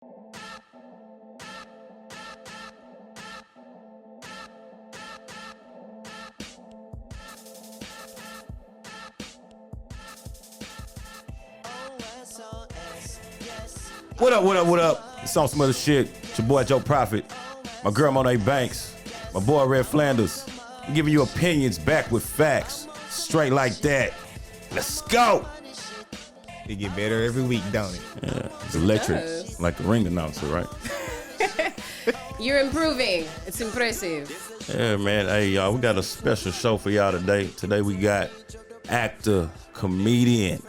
What up, what up, what up? It's on some other shit. It's your boy Joe Prophet. My girl Monet Banks. My boy Red Flanders. I'm giving you opinions back with facts. Straight like that. Let's go. It get better every week, don't it? Yeah, it's electric. Like the ring announcer, right? You're improving. It's impressive. Yeah, man. Hey, y'all, we got a special show for y'all today. Today we got actor, comedian,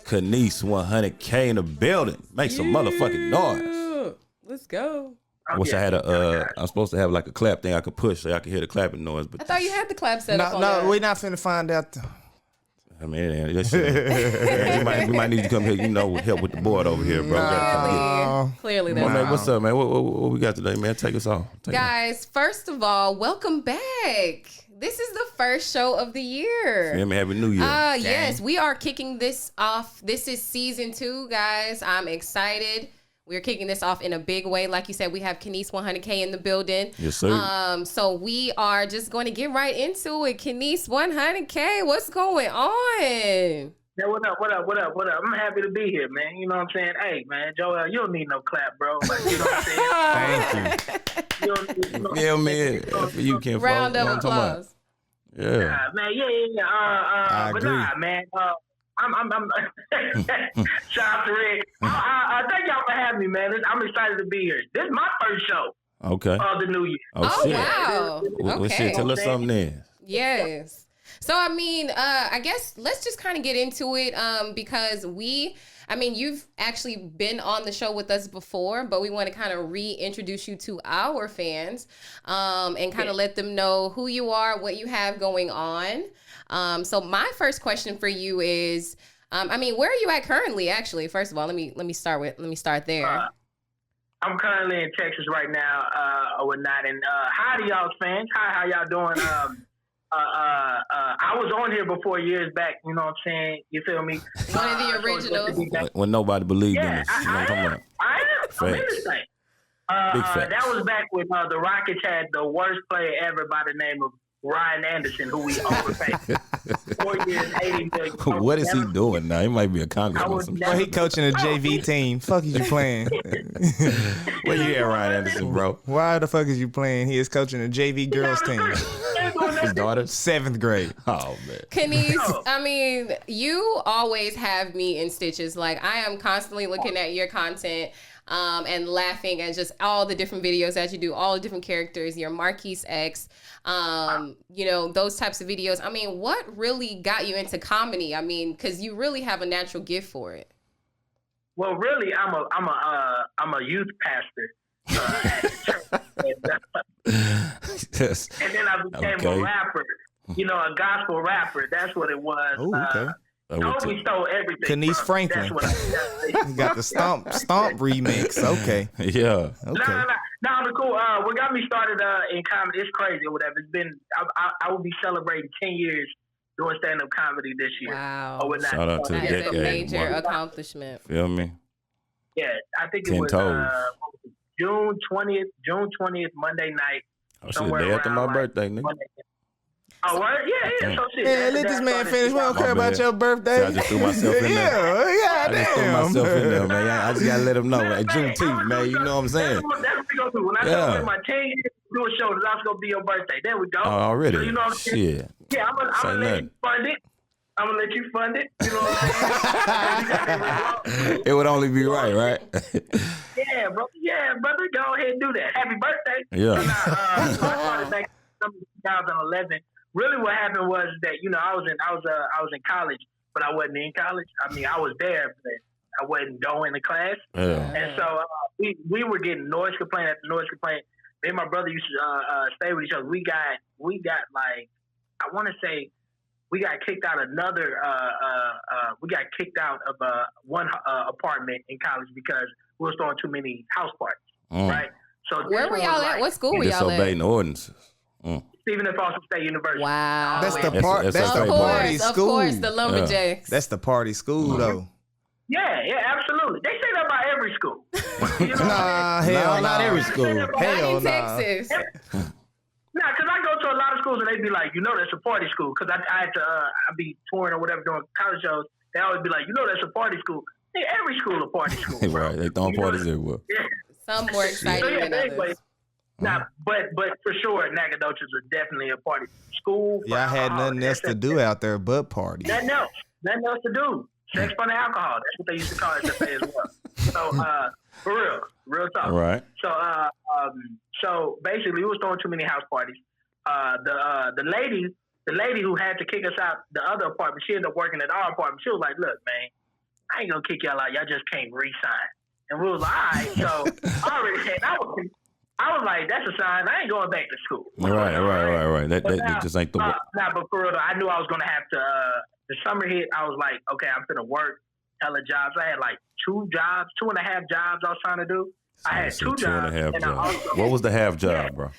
Canice 100K in the building. Make some motherfucking noise. Let's go. I wish I had I'm supposed to have like a clap thing I could push so I could hear the clapping noise. But I thought you had the clap set up on No, that. we're not finna find out. I mean, that shit. we might need to come here, help with the board over here, bro. Clearly, Well, that's man, what's up, man? What we got today, man? Take us off. Guys, first of all, welcome back. This is the first show of the year. Yeah, man, Happy New Year. Yes, we are kicking this off. This is season 2, guys. I'm excited. We're kicking this off in a big way. Like you said, we have Canice 100K in the building. Yes, sir. So we are just going to get right into it. Canice 100K, what's going on? Yeah, what up? I'm happy to be here, man. You know what I'm saying? Hey, man, Joel, you don't need no clap, bro. Like, you know what I'm saying? Thank you. Yeah, man. You can't Round of applause. Yeah. Man, yeah. But agree. nah, man. I'm shout out to Rick. Thank y'all for having me, man. I'm excited to be here. This is my first show Okay. of the new year. Oh, shit. wow. Well, shit, tell us something then. Yes. So, I mean, I guess let's just kind of get into it because you've actually been on the show with us before, but we want to kind of reintroduce you to our fans and kind of let them know who you are, what you have going on. So my first question for you is, where are you at currently, actually? First of all, let me start there. I'm currently in Texas right now, or whatnot. And hi to y'all's fans. Hi, how y'all doing? I was on here before years back, you know what I'm saying? You feel me? One of the originals. When nobody believed in us. You know what I'm talking about? I am. I'm in this thing. Big facts. That was back when the Rockets had the worst player ever by the name of Ryan Anderson, who we overpaid 4 years, $80 million. What is he doing now? He might be a congressman or something. He coaching a JV team. Fuck is you playing? Where you at, Ryan Anderson, bro? Why the fuck is you playing? He is coaching a JV girls team. His daughter? 7th grade. Oh, man. Canice, you always have me in stitches. Like, I am constantly looking at your content and laughing at just all the different videos that you do, all the different characters, your Marquise X, those types of videos. I mean, what really got you into comedy? I mean, because you really have a natural gift for it. Well, really, I'm a youth pastor at the church. Yes. And then I became a rapper, a gospel rapper. That's what it was. Ooh, okay. Toby stole everything. Canice Franklin. That's what I You got the stomp remix. Okay. Yeah. Okay. No, but cool. What got me started in comedy, it's crazy or whatever. It's been, I will be celebrating 10 years doing stand-up comedy this year. Wow. Or whatnot. Shout out to That the is a decade. major Mark. accomplishment. Feel me? Yeah, I think it 10 was toes. June 20th, Monday night. Oh, shit, day after my birthday, nigga. Oh, word? Yeah. So shit. Yeah, let this man finish. We don't care about your birthday. See, I just threw myself in there. Yeah, I just threw myself in there, man. I just gotta let them know. Like, Juneteenth, man. You know what I'm saying? That's what we gonna do. When I celebrate my 10 years, do a show, that's gonna be your birthday. There we go. Oh, already? So, you know what I'm saying? Shit. Yeah, I'm gonna let you fund it. I'm gonna let you fund it. You know what I'm saying? It would only be right? Yeah, bro. Yeah, brother. Go ahead and do that. Happy birthday. Yeah. I started back in 2011. Really, what happened was that I was in college, but I wasn't in college. I mean, I was there, but I wasn't going to class. Yeah. And so we were getting noise complaint after noise complaint. Me and my brother used to stay with each other. We got like, I want to say, we got kicked out another. We got kicked out of one apartment in college because we was throwing too many house parties. Right. So where were y'all at? What school were y'all at? Disobeying the ordinances. Stephen F. Austin State University. Wow. That's the That's party Of school. course, the Lumberjacks. That's the party school though. Yeah, absolutely. They say that about every school. You know Nah, what I'm saying? hell, No, not every school. Not Hell, in nah. Texas. Nah, because I go to a lot of schools and they be like, that's a party school. Because I had to, I be touring or whatever doing college shows. They always be like, that's a party school. Hey, every school a party school. Bro. Right, they throwing parties everywhere. Yeah. Some more exciting So, than anyway, others. nah, but for sure, Nacogdoches are definitely a party school. Y'all had nothing else to do out there but party. Nothing else to do. Sex, fun, and alcohol. That's what they used to call it as well. So, for real talk. Right. So basically, we was throwing too many house parties. The lady who had to kick us out the other apartment, she ended up working at our apartment. She was like, "Look, man, I ain't gonna kick y'all out. Y'all just can't re-sign." And we was like, "All right." So I already said I was like, "That's a sign. I ain't going back to school." Right. That just ain't the way. Nah, but for real though, I knew I was gonna have to. The summer hit, I was like, "Okay, I'm gonna work hella jobs." I had like 2.5 jobs I was trying to do. I had two jobs. 2.5 jobs. What was the half job, bro?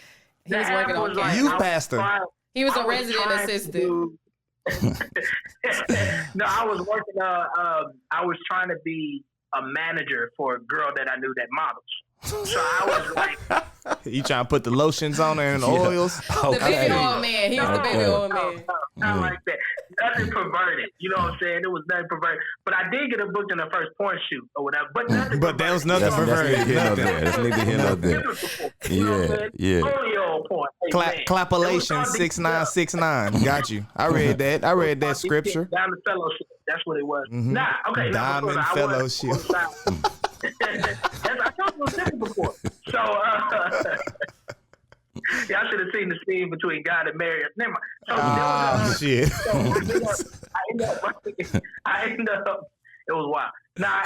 He was working on like, Youth pastor. He was I a resident assistant. No, I was working. I was trying to be a manager for a girl that I knew that models. So I was like, You trying to put the lotions on there and the oils? The baby oil man. He was the baby oil man. not like that. Nothing perverted. You know what I'm saying? It was nothing perverted. But I did get booked in the first porn shoot or whatever. But nothing. But there was nothing That's neither perverted. here nor Nothing. there. That's neither here nor there. You know what I'm saying? Yeah. Only on porn. Hey, man. Clapulation 6969. Got you. I read that. I read that scripture. Diamond Fellowship. That's what it was. Nah, okay. Diamond Fellowship. I told you it was different before. So, y'all should have seen the scene between God and Mary. Never mind. So, Shit. I ended up, it was wild. I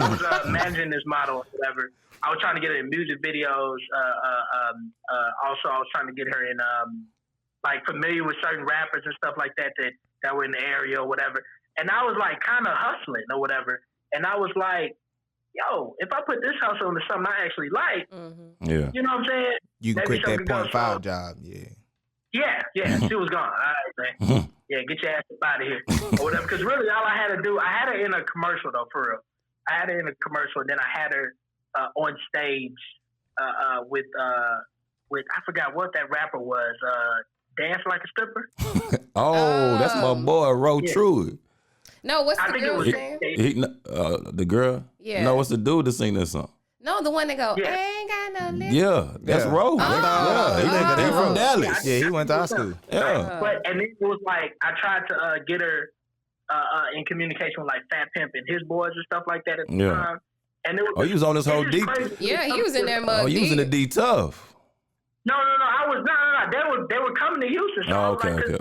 was managing this model or whatever. I was trying to get her in music videos. Also, I was trying to get her in, like, familiar with certain rappers and stuff like that that were in the area or whatever. And I was, like, kind of hustling or whatever. And I was like, yo, if I put this hustle into something I actually like, Yeah. you know what I'm saying? You can Maybe quit that something goes 0.5 wrong. job. Yeah. Yeah, she was gone. All right, man. Yeah, get your ass up out of here. Or whatever. Because really, all I had to do, I had her in a commercial, though, for real. I had her in a commercial, and then I had her on stage with, I forgot what that rapper was, Dance Like a Stripper. That's my boy, Ro True. No, what's I the think it girl's was name? The girl? Yeah. No, it's the dude that sing that song. No, the one that go, Yeah. ain't got no lips. Yeah, that's Ro. Yeah, he from Dallas. Yeah, he went to our school. Yeah. But and it was like I tried to get her in communication with like Fat Pimp and his boys and stuff like that at the time. And it was, Oh, you was on this whole it's just deep. crazy. Yeah, he was in there mug Oh, you was in the D tough. No. I was no. They were coming to Houston. So I was Okay. like, You know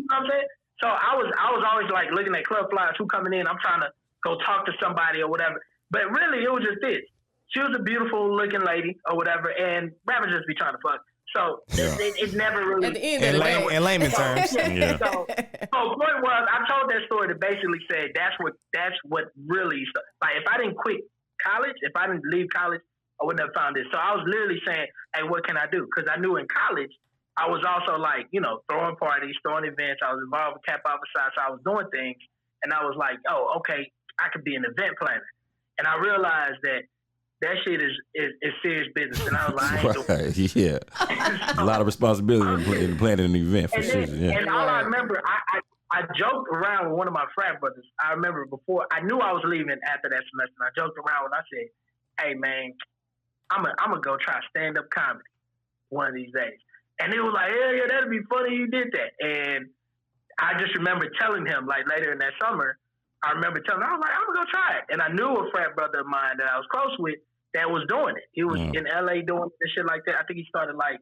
what I'm saying? So I was always like looking at club flyers, who coming in. I'm trying to go talk to somebody or whatever. But really, it was just this. She was a beautiful looking lady or whatever, and rappers just be trying to fuck. So it never really. At the end of the day. In layman terms. Yeah. So point was, I told that story to basically say that's what really, like, if I didn't quit college, if I didn't leave college, I wouldn't have found this. So I was literally saying, hey, what can I do? Because I knew in college, I was also like, throwing parties, throwing events. I was involved with Cap Alpha Psi, so I was doing things. And I was like, oh, okay, I could be an event planner. And I realized that shit is serious business. And I was like, I ain't doing Right, yeah. A lot of responsibility in planning an event for sure. Yeah. And all I remember, I joked around with one of my frat brothers. I remember before, I knew I was leaving after that semester. And I joked around and I said, hey, man, I'm gonna go try stand-up comedy one of these days. And he was like, yeah, that'd be funny you did that. And I just remember telling him, like, later in that summer, I remember telling him, I was like, I'm going to go try it. And I knew a frat brother of mine that I was close with that was doing it. He was in L.A. doing this shit like that. I think he started, like,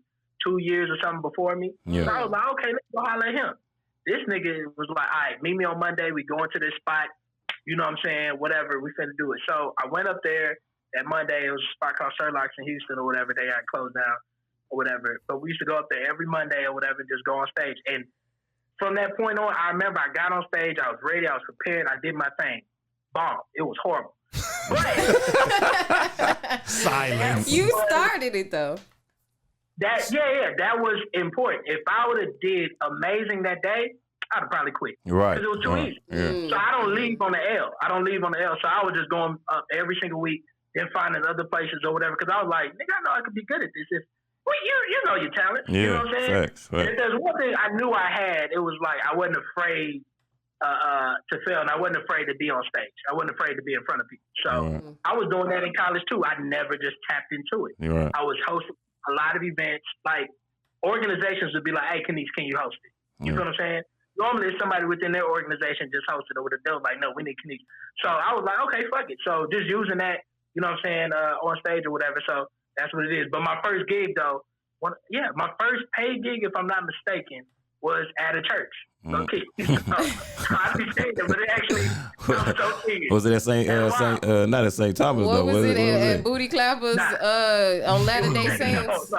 2 years or something before me. Yeah. So I was like, okay, let's go holler at him. This nigga was like, all right, meet me on Monday. We going to this spot. You know what I'm saying? Whatever. We finna do it. So I went up there that Monday. It was a spot called Sherlock's in Houston or whatever. They got closed down. Or whatever, but we used to go up there every Monday or whatever, just go on stage. And from that point on, I remember I got on stage, I was ready, I was prepared, I did my thing. Bomb. It was horrible. But Silence. You started it though. that was important. If I would have did amazing that day, I'd have probably quit. Right. Because it was too easy. Yeah. So I don't leave on the L. So I was just going up every single week, then finding other places or whatever. Because I was like, nigga, I know I could be good at this. Well, you know your talent. Yeah, you know what I'm saying? facts. And if there's one thing I knew I had, it was like I wasn't afraid to fail, and I wasn't afraid to be on stage. I wasn't afraid to be in front of people. So I was doing that in college too. I never just tapped into it. Right. I was hosting a lot of events. Like organizations would be like, "Hey, Canice, can you host it?" You feel what I'm saying? Normally, it's somebody within their organization just hosted it, or they're like, "No, we need Canice." So I was like, "Okay, fuck it." So just using that, you know what I'm saying, on stage or whatever. So that's what it is. But my first gig though, my first paid gig, if I'm not mistaken, was at a church. Okay. I be saying that, but it actually sounds so weird. Was it at not at St. Thomas What though? was it at it? Booty Clappers on Latter-day Saints?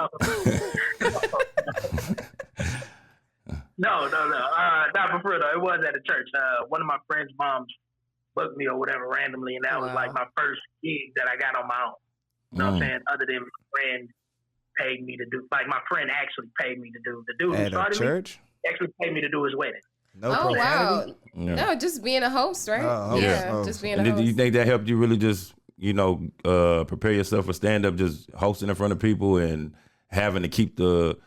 No. Not for real though. It was at a church. One of my friend's moms booked me or whatever randomly, and that was like my first gig that I got on my own. You know what I'm saying? Other than my friend paid me to do, like my friend actually paid me to do. The dude who started me actually paid me to do his wedding. No profanity? Wow. Yeah. No, just being a host, right? Just being a host. Do you think that helped you really just, prepare yourself for stand-up, just hosting in front of people and having to keep the,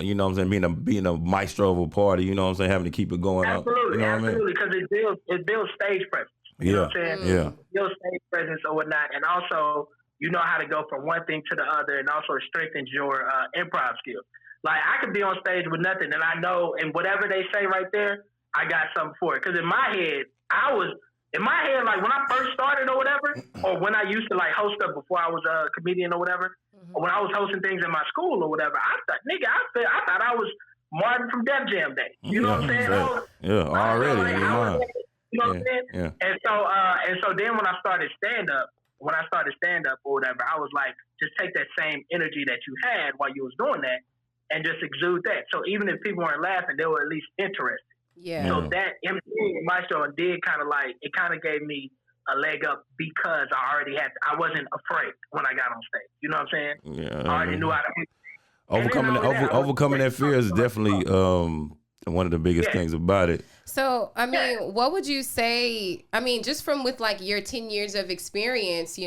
you know what I'm saying, being a maestro of a party, you know what I'm saying, having to keep it going up. Absolutely, because it builds stage presence. You know what I'm saying? Yeah. It builds stage presence or whatnot, and also you know how to go from one thing to the other, and also it strengthens your improv skills. Like, I could be on stage with nothing, and I know, and whatever they say right there, I got something for it. Because in my head, like, when I first started or whatever, or when I used to, like, host up before I was a comedian or whatever, or when I was hosting things in my school or whatever, I thought I was Martin from Def Jam Day. You know what I'm saying? Already. You know what I'm saying? Yeah. And so then when I started stand-up or whatever, I was like, just take that same energy that you had while you was doing that, and just exude that. So even if people weren't laughing, they were at least interested. Yeah. So that MC Maestro did kind of gave me a leg up because I wasn't afraid when I got on stage. You know what I'm saying? Yeah. I already knew how to overcoming that fear is definitely one of the biggest things about it. So, I mean, what would you say, just from with like your 10 years of experience,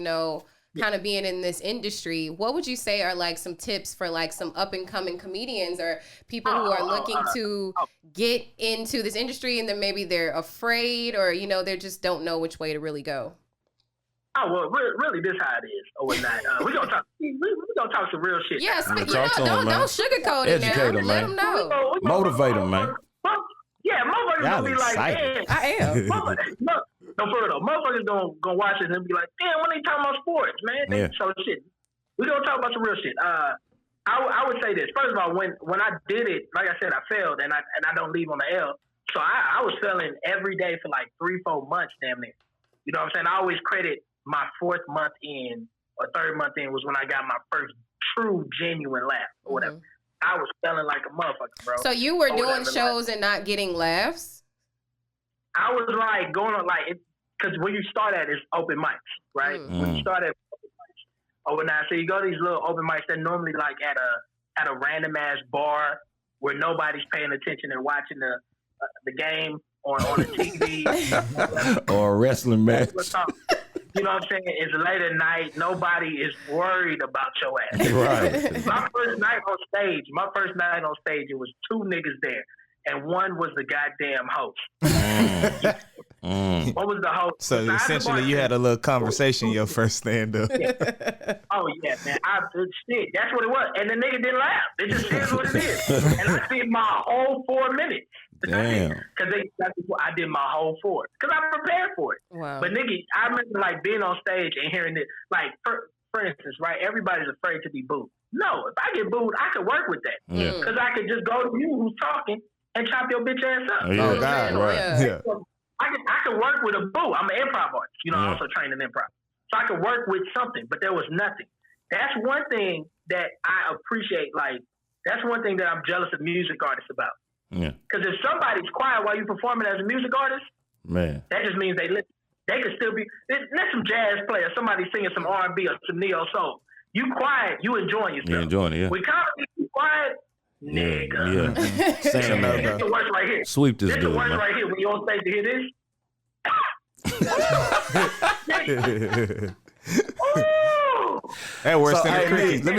kind of being in this industry, what would you say are like some tips for like some up and coming comedians or people who are looking to get into this industry and then maybe they're afraid or, they just don't know which way to really go? Oh, well, really, this how it is or whatnot. We're going to talk some real shit. Yeah, don't sugarcoat it. Educate them, man. Let them know. Motivate them, man. Yeah, motherfuckers going to be like, excited. damn. I am. No, for real though. Motherfuckers gonna watch this and be like, damn, when they talking about sports, man? So shit. We're gonna talk about some real shit. I would say this. First of all, when I did it, like I said, I failed and I don't leave on the L. So I was failing every day for like 3-4 months damn near. You know what I'm saying? I always credit my 4th month in or 3rd month in was when I got my first true genuine laugh or whatever. I was failing like a motherfucker, bro. So you were doing shows and not getting laughs? I was like going on like because when you start at it's open mics, right? When you start at open mics or whatnot, so you go to these little open mics that normally like at a random ass bar where nobody's paying attention and watching the game on the TV or a wrestling match. You know what I'm saying? It's late at night. Nobody is worried about your ass. Right. My first night on stage, it was 2 niggas there. And one was the goddamn host. What was the host? So essentially, you had a little conversation your first stand-up. Oh, yeah, man. Shit, that's what it was. And the nigga didn't laugh. It just is what it is. And I did my whole 4 minutes. Damn. Because I did my whole 4. Because I prepared for it. Wow. But nigga, I remember like being on stage and hearing it. Like, for instance, right? Everybody's afraid to be booed. No, if I get booed, I could work with that. Because I could just go to you who's talking and chop your bitch ass up. Oh, God, right. Yeah. I could work with a boo. I'm an improv artist. I also trained in improv. So I could work with something, but there was nothing. That's one thing that I appreciate. Like, that's one thing that I'm jealous of music artists about. Yeah. Because if somebody's quiet while you're performing as a music artist, man, that just means they listen. They could still be, let some jazz play or somebody singing some R&B or some neo soul. You quiet, you enjoying yourself. You enjoying it, yeah. With comedy, you quiet, nigga. Yeah. Same, this is the worst right here. Sweep this dude, the worst man. right here when you on stage to hear this. Ooh. That worse So, than the hey, cricket. Niece, let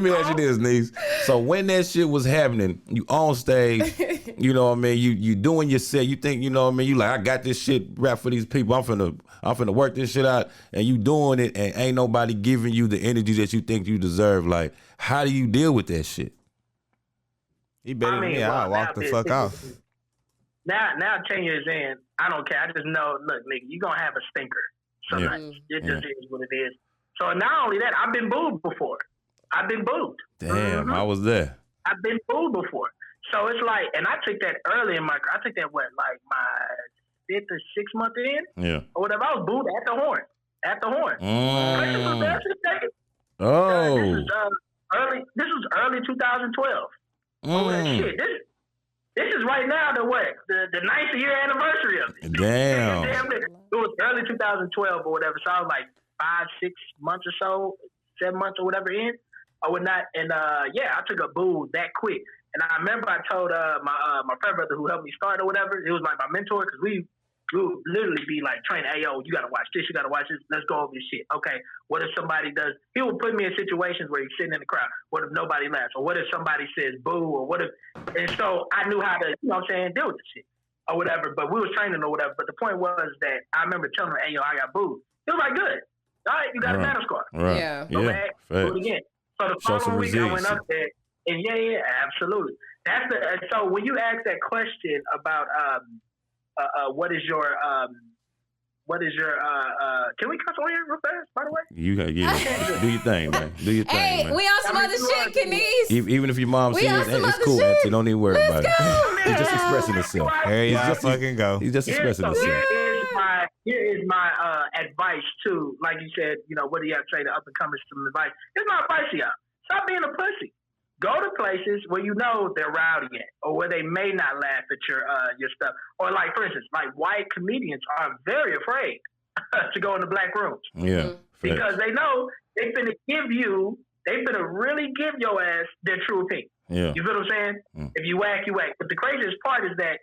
me ask you this, Niece. So when that shit was happening, you on stage, you know what I mean, you doing your set, you think, you know what I mean, you like, I got this shit rap for these people, I'm finna work this shit out, and you doing it, and ain't nobody giving you the energy that you think you deserve. Like, how do you deal with that shit? He better than me. I'll walk the fuck off. Now 10 years in, I don't care. I just know, look, nigga, you gonna have a stinker. So it just is what it is. So not only that, I've been booed before. I've been booed. Damn, I was there. I've been booed before. So it's like, and I took that early in my, I took that my 5th or 6th month in? Yeah. Or whatever. I was booed at the horn. At the horn. Oh. This was early 2012. Oh, shit. This is right now the 9th year anniversary of it. Damn. It was early 2012 or whatever. So I was like 5, 6 months or so, 7 months or whatever in or whatnot. And I took a boo that quick. And I remember I told my friend brother who helped me start or whatever. It was like my mentor because we would literally be like training. Hey, yo, you gotta watch this. You gotta watch this. Let's go over this shit. Okay. What if somebody does? He would put me in situations where he's sitting in the crowd. What if nobody laughs? Or what if somebody says boo? Or what if? And so I knew how to, you know what I'm saying, deal with this shit or whatever. But we was training or whatever. But the point was that I remember telling him, hey, yo, I got booed. He was like, good. All right, you got a battle scar. Right. Yeah. Go back, do it again. So the following week I went up there, and absolutely. That's so when you ask that question about what is your can we cuss on here real fast, by the way? You got do your thing, man. Do your thing, Hey, man. we on some other shit, Canice. Even if your mom We sees on it, some it's other cool, shit. Auntie. Don't even worry about Let's it. go. He's just expressing himself. Here y'all just, fucking go. He's just expressing himself. Here is my advice too. Like you said, you know, what do you have to say to up and comers? Some advice. Here's my advice to y'all. Stop being a pussy. Go to places where you know they're rowdy at, or where they may not laugh at your stuff. Or like, for instance, like white comedians are very afraid to go into black rooms. Yeah. Because they know they finna really give your ass their true opinion. Yeah. You feel what I'm saying? If you whack, you whack. But the craziest part is that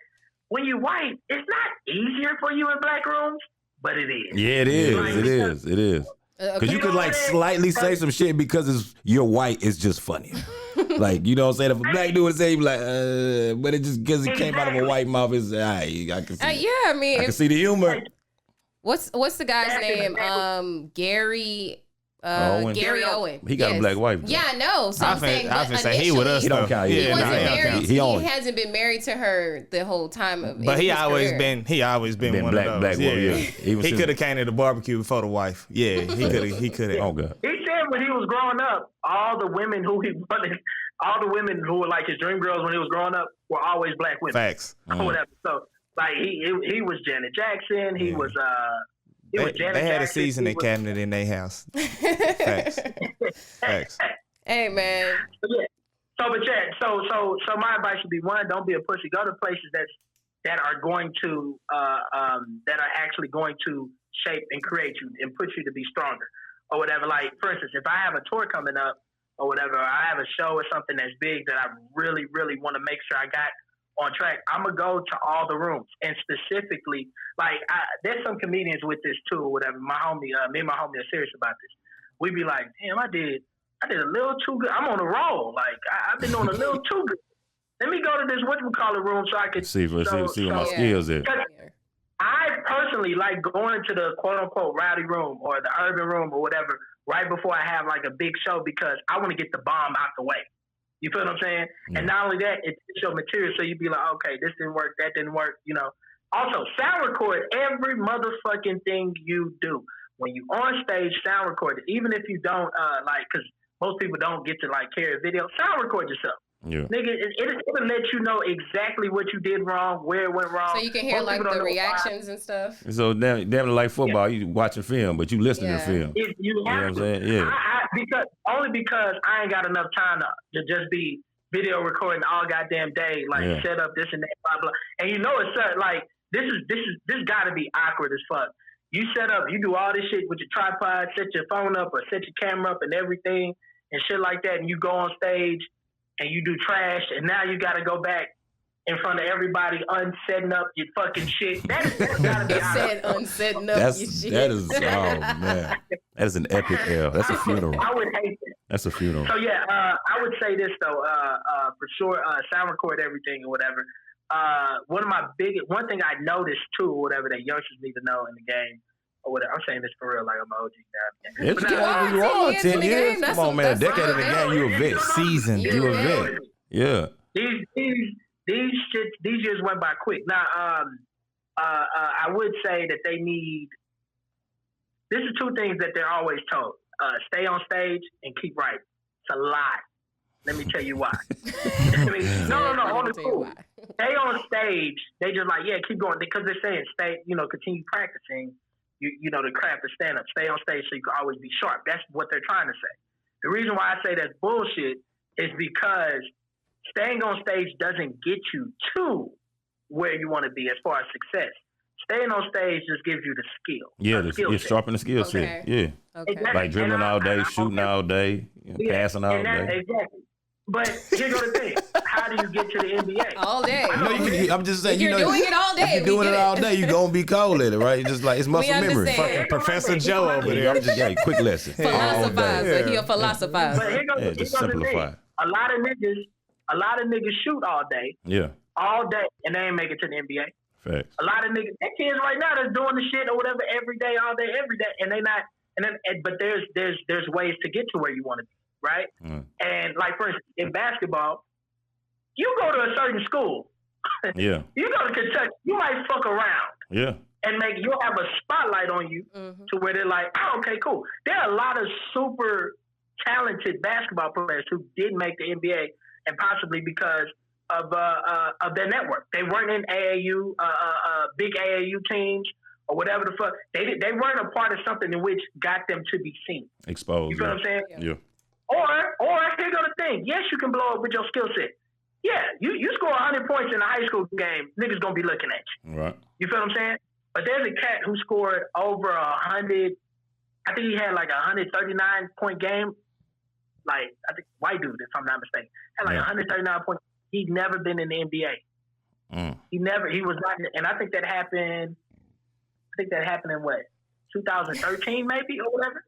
when you white, it's not easier for you in black rooms, but it is. Yeah, it is. It is. Because you could like slightly say some shit because you're white, it's just funny. Like, you know what I'm saying? If a black dude would say, you be like, but it just because it came out of a white mouth, it's, I can see I mean, I can see the humor. What's the guy's name? Gary Owen. He got a black wife. Yeah, I know. So I'm saying, I was say he with us. He don't count. He wasn't married. He only hasn't been married to her the whole time. But he always been one black, of those. black yeah. woman, yeah. He could have came to the barbecue before the wife. Yeah, he could have. Oh God. He said when he was growing up, all the women who were like his dream girls when he was growing up were always black women. Facts. Or whatever. So like he was Janet Jackson. He was They had a seasoning cabinet in their house. Facts. Facts. Hey man. So my advice would be, one, don't be a pussy. Go to places that are going to that are actually going to shape and create you and put you to be stronger or whatever. Like for instance, if I have a tour coming up or whatever, or I have a show or something that's big that I really, really want to make sure I got on track, I'm gonna go to all the rooms, and specifically, like there's some comedians with this too, or whatever. Me and my homie are serious about this. We be like, damn, I did a little too good. I'm on a roll. Like I've been doing a little too good. Let me go to this whatchamacallit room so I can see what my skills is. I personally like going to the quote unquote rowdy room or the urban room or whatever right before I have like a big show because I want to get the bomb out the way. You feel what I'm saying? Yeah. And not only that, it's your material, so you be like, okay, this didn't work, that didn't work, you know. Also, sound record every motherfucking thing you do. When you on stage, sound record it. Even if you don't, because most people don't get to, carry a video, sound record yourself. Yeah. Nigga, it'll let you know exactly what you did wrong, where it went wrong. So you can hear, the reactions and stuff. So, damn like football, you watching film, but you listening to film. You know what I'm saying? Yeah. Because I ain't got enough time to just be video recording all goddamn day, set up this and that, blah, blah. And you know it's this got to be awkward as fuck. You set up, you do all this shit with your tripod, set your phone up or set your camera up and everything and shit like that, and you go on stage and you do trash, and now you got to go back in front of everybody, unsetting up your fucking shit. That's gotta be out. Said unsetting up your shit. That is, oh man, that is an epic L. That's a funeral. I would hate that. That's a funeral. So yeah, I would say this though, for sure, sound record everything or whatever. One thing I noticed too, or whatever, that youngsters need to know in the game, or whatever. I'm saying this for real, like I'm an OG now. You are 10 years. Come on, man, a decade of the game, you a vet. Seasoned. You a vet. Yeah. These years went by quick. Now, I would say that they need. This is two things that they're always told: stay on stage and keep writing. It's a lie. Let me tell you why. No. On the cool. Stay on stage. They just like, yeah, keep going, because they're saying stay. Continue practicing. The craft of stand up. Stay on stage so you can always be sharp. That's what they're trying to say. The reason why I say that's bullshit is because staying on stage doesn't get you to where you want to be as far as success. Staying on stage just gives you the skill. Yeah, you sharpen the skill set. Yeah. Okay. Exactly. Like dribbling all day, shooting all day, passing all day. Exactly. But here's the thing. How do you get to the NBA? All day. I'm just saying, If you're doing it all day. If you're doing it all day, you're going to be cold at it, right? It's just like, it's muscle memory. understand. Professor Joe over there. I'm just, quick lesson. Philosophizer. He a philosophizer. But here goes the simplify. thing. A lot of niggas shoot all day. Yeah. All day, and they ain't make it to the NBA. Facts. A lot of niggas, that kids right now that's doing the shit or whatever every day, all day, every day, and they not. But there's ways to get to where you want to be, right? Mm. And like for instance, in basketball, you go to a certain school. Yeah. You go to Kentucky, you might fuck around. Yeah. And you'll have a spotlight on you to where they're like, oh, okay, cool. There are a lot of super talented basketball players who did make the NBA, and possibly because of their network. They weren't in AAU, big AAU teams or whatever the fuck. They weren't a part of something in which got them to be seen. Exposed. You feel what I'm saying? Yeah. Or here go the thing. Yes, you can blow up with your skill set. Yeah, you score 100 points in a high school game, niggas gonna be looking at you. Right. You feel what I'm saying? But there's a cat who scored over 100. I think he had like a 139 point game. Like, I think white dude, if I'm not mistaken, had like 139 points. He'd never been in the NBA. Mm. He was not, and I think that happened in what, 2013 maybe or whatever.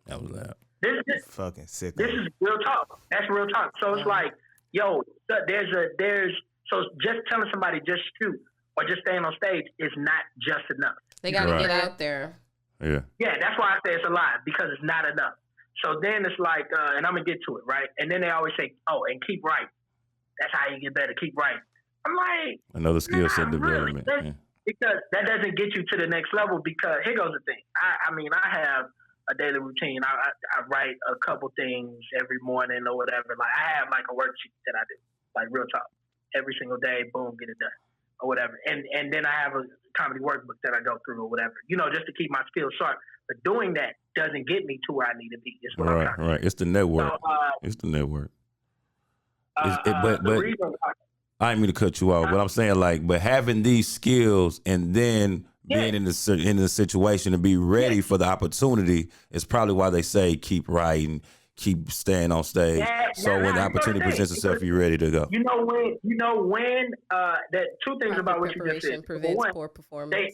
That was that. This Fucking sick. This is real talk. That's real talk. So it's like, yo, so just telling somebody just shoot or just staying on stage is not just enough. They got to get out there. Yeah. Yeah, that's why I say it's a lie, because it's not enough. So then it's like, and I'm going to get to it, right? And then they always say, oh, and keep writing. That's how you get better, keep writing. I'm like, another skill set development. Really. Because that doesn't get you to the next level, because here goes the thing. I have a daily routine. I write a couple things every morning or whatever. Like, I have like a worksheet that I do, like real talk. Every single day, boom, get it done or whatever. And then I have a comedy workbook that I go through or whatever, just to keep my skills sharp. But doing that doesn't get me to where I need to be. It's what I'm trying to right. It's the network. So, it's the network. But I didn't mean to cut you off, but I'm saying but having these skills and then being in the situation to be ready for the opportunity is probably why they say keep writing, keep staying on stage. When the opportunity presents itself, you're ready to go. You know when that two things about what you just said. Prevents one, poor performance.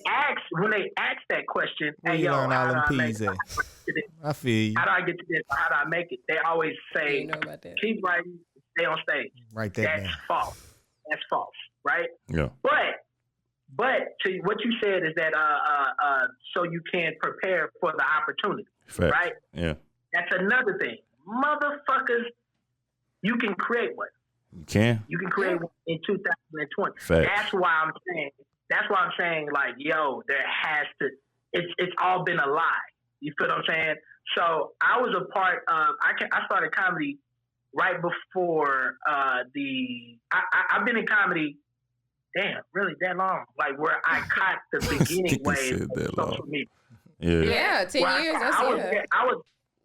when they ask that question, hey yo, how do I make it? I feel you. How do I get to this? How do I make it? They always say, keep writing, stay on stage. Right there. That's false. That's false, right? Yeah. But to what you said is that so you can prepare for the opportunity, right? Yeah. That's another thing, motherfuckers. You can create one. You can. You can create one in 2020. Fact. That's why I'm saying like, yo, there has to. It's all been a lie. You feel what I'm saying? So I was a part of. I started comedy right before I've been in comedy, really that long. Like where I caught the beginning wave of social media. Yeah. 10 years.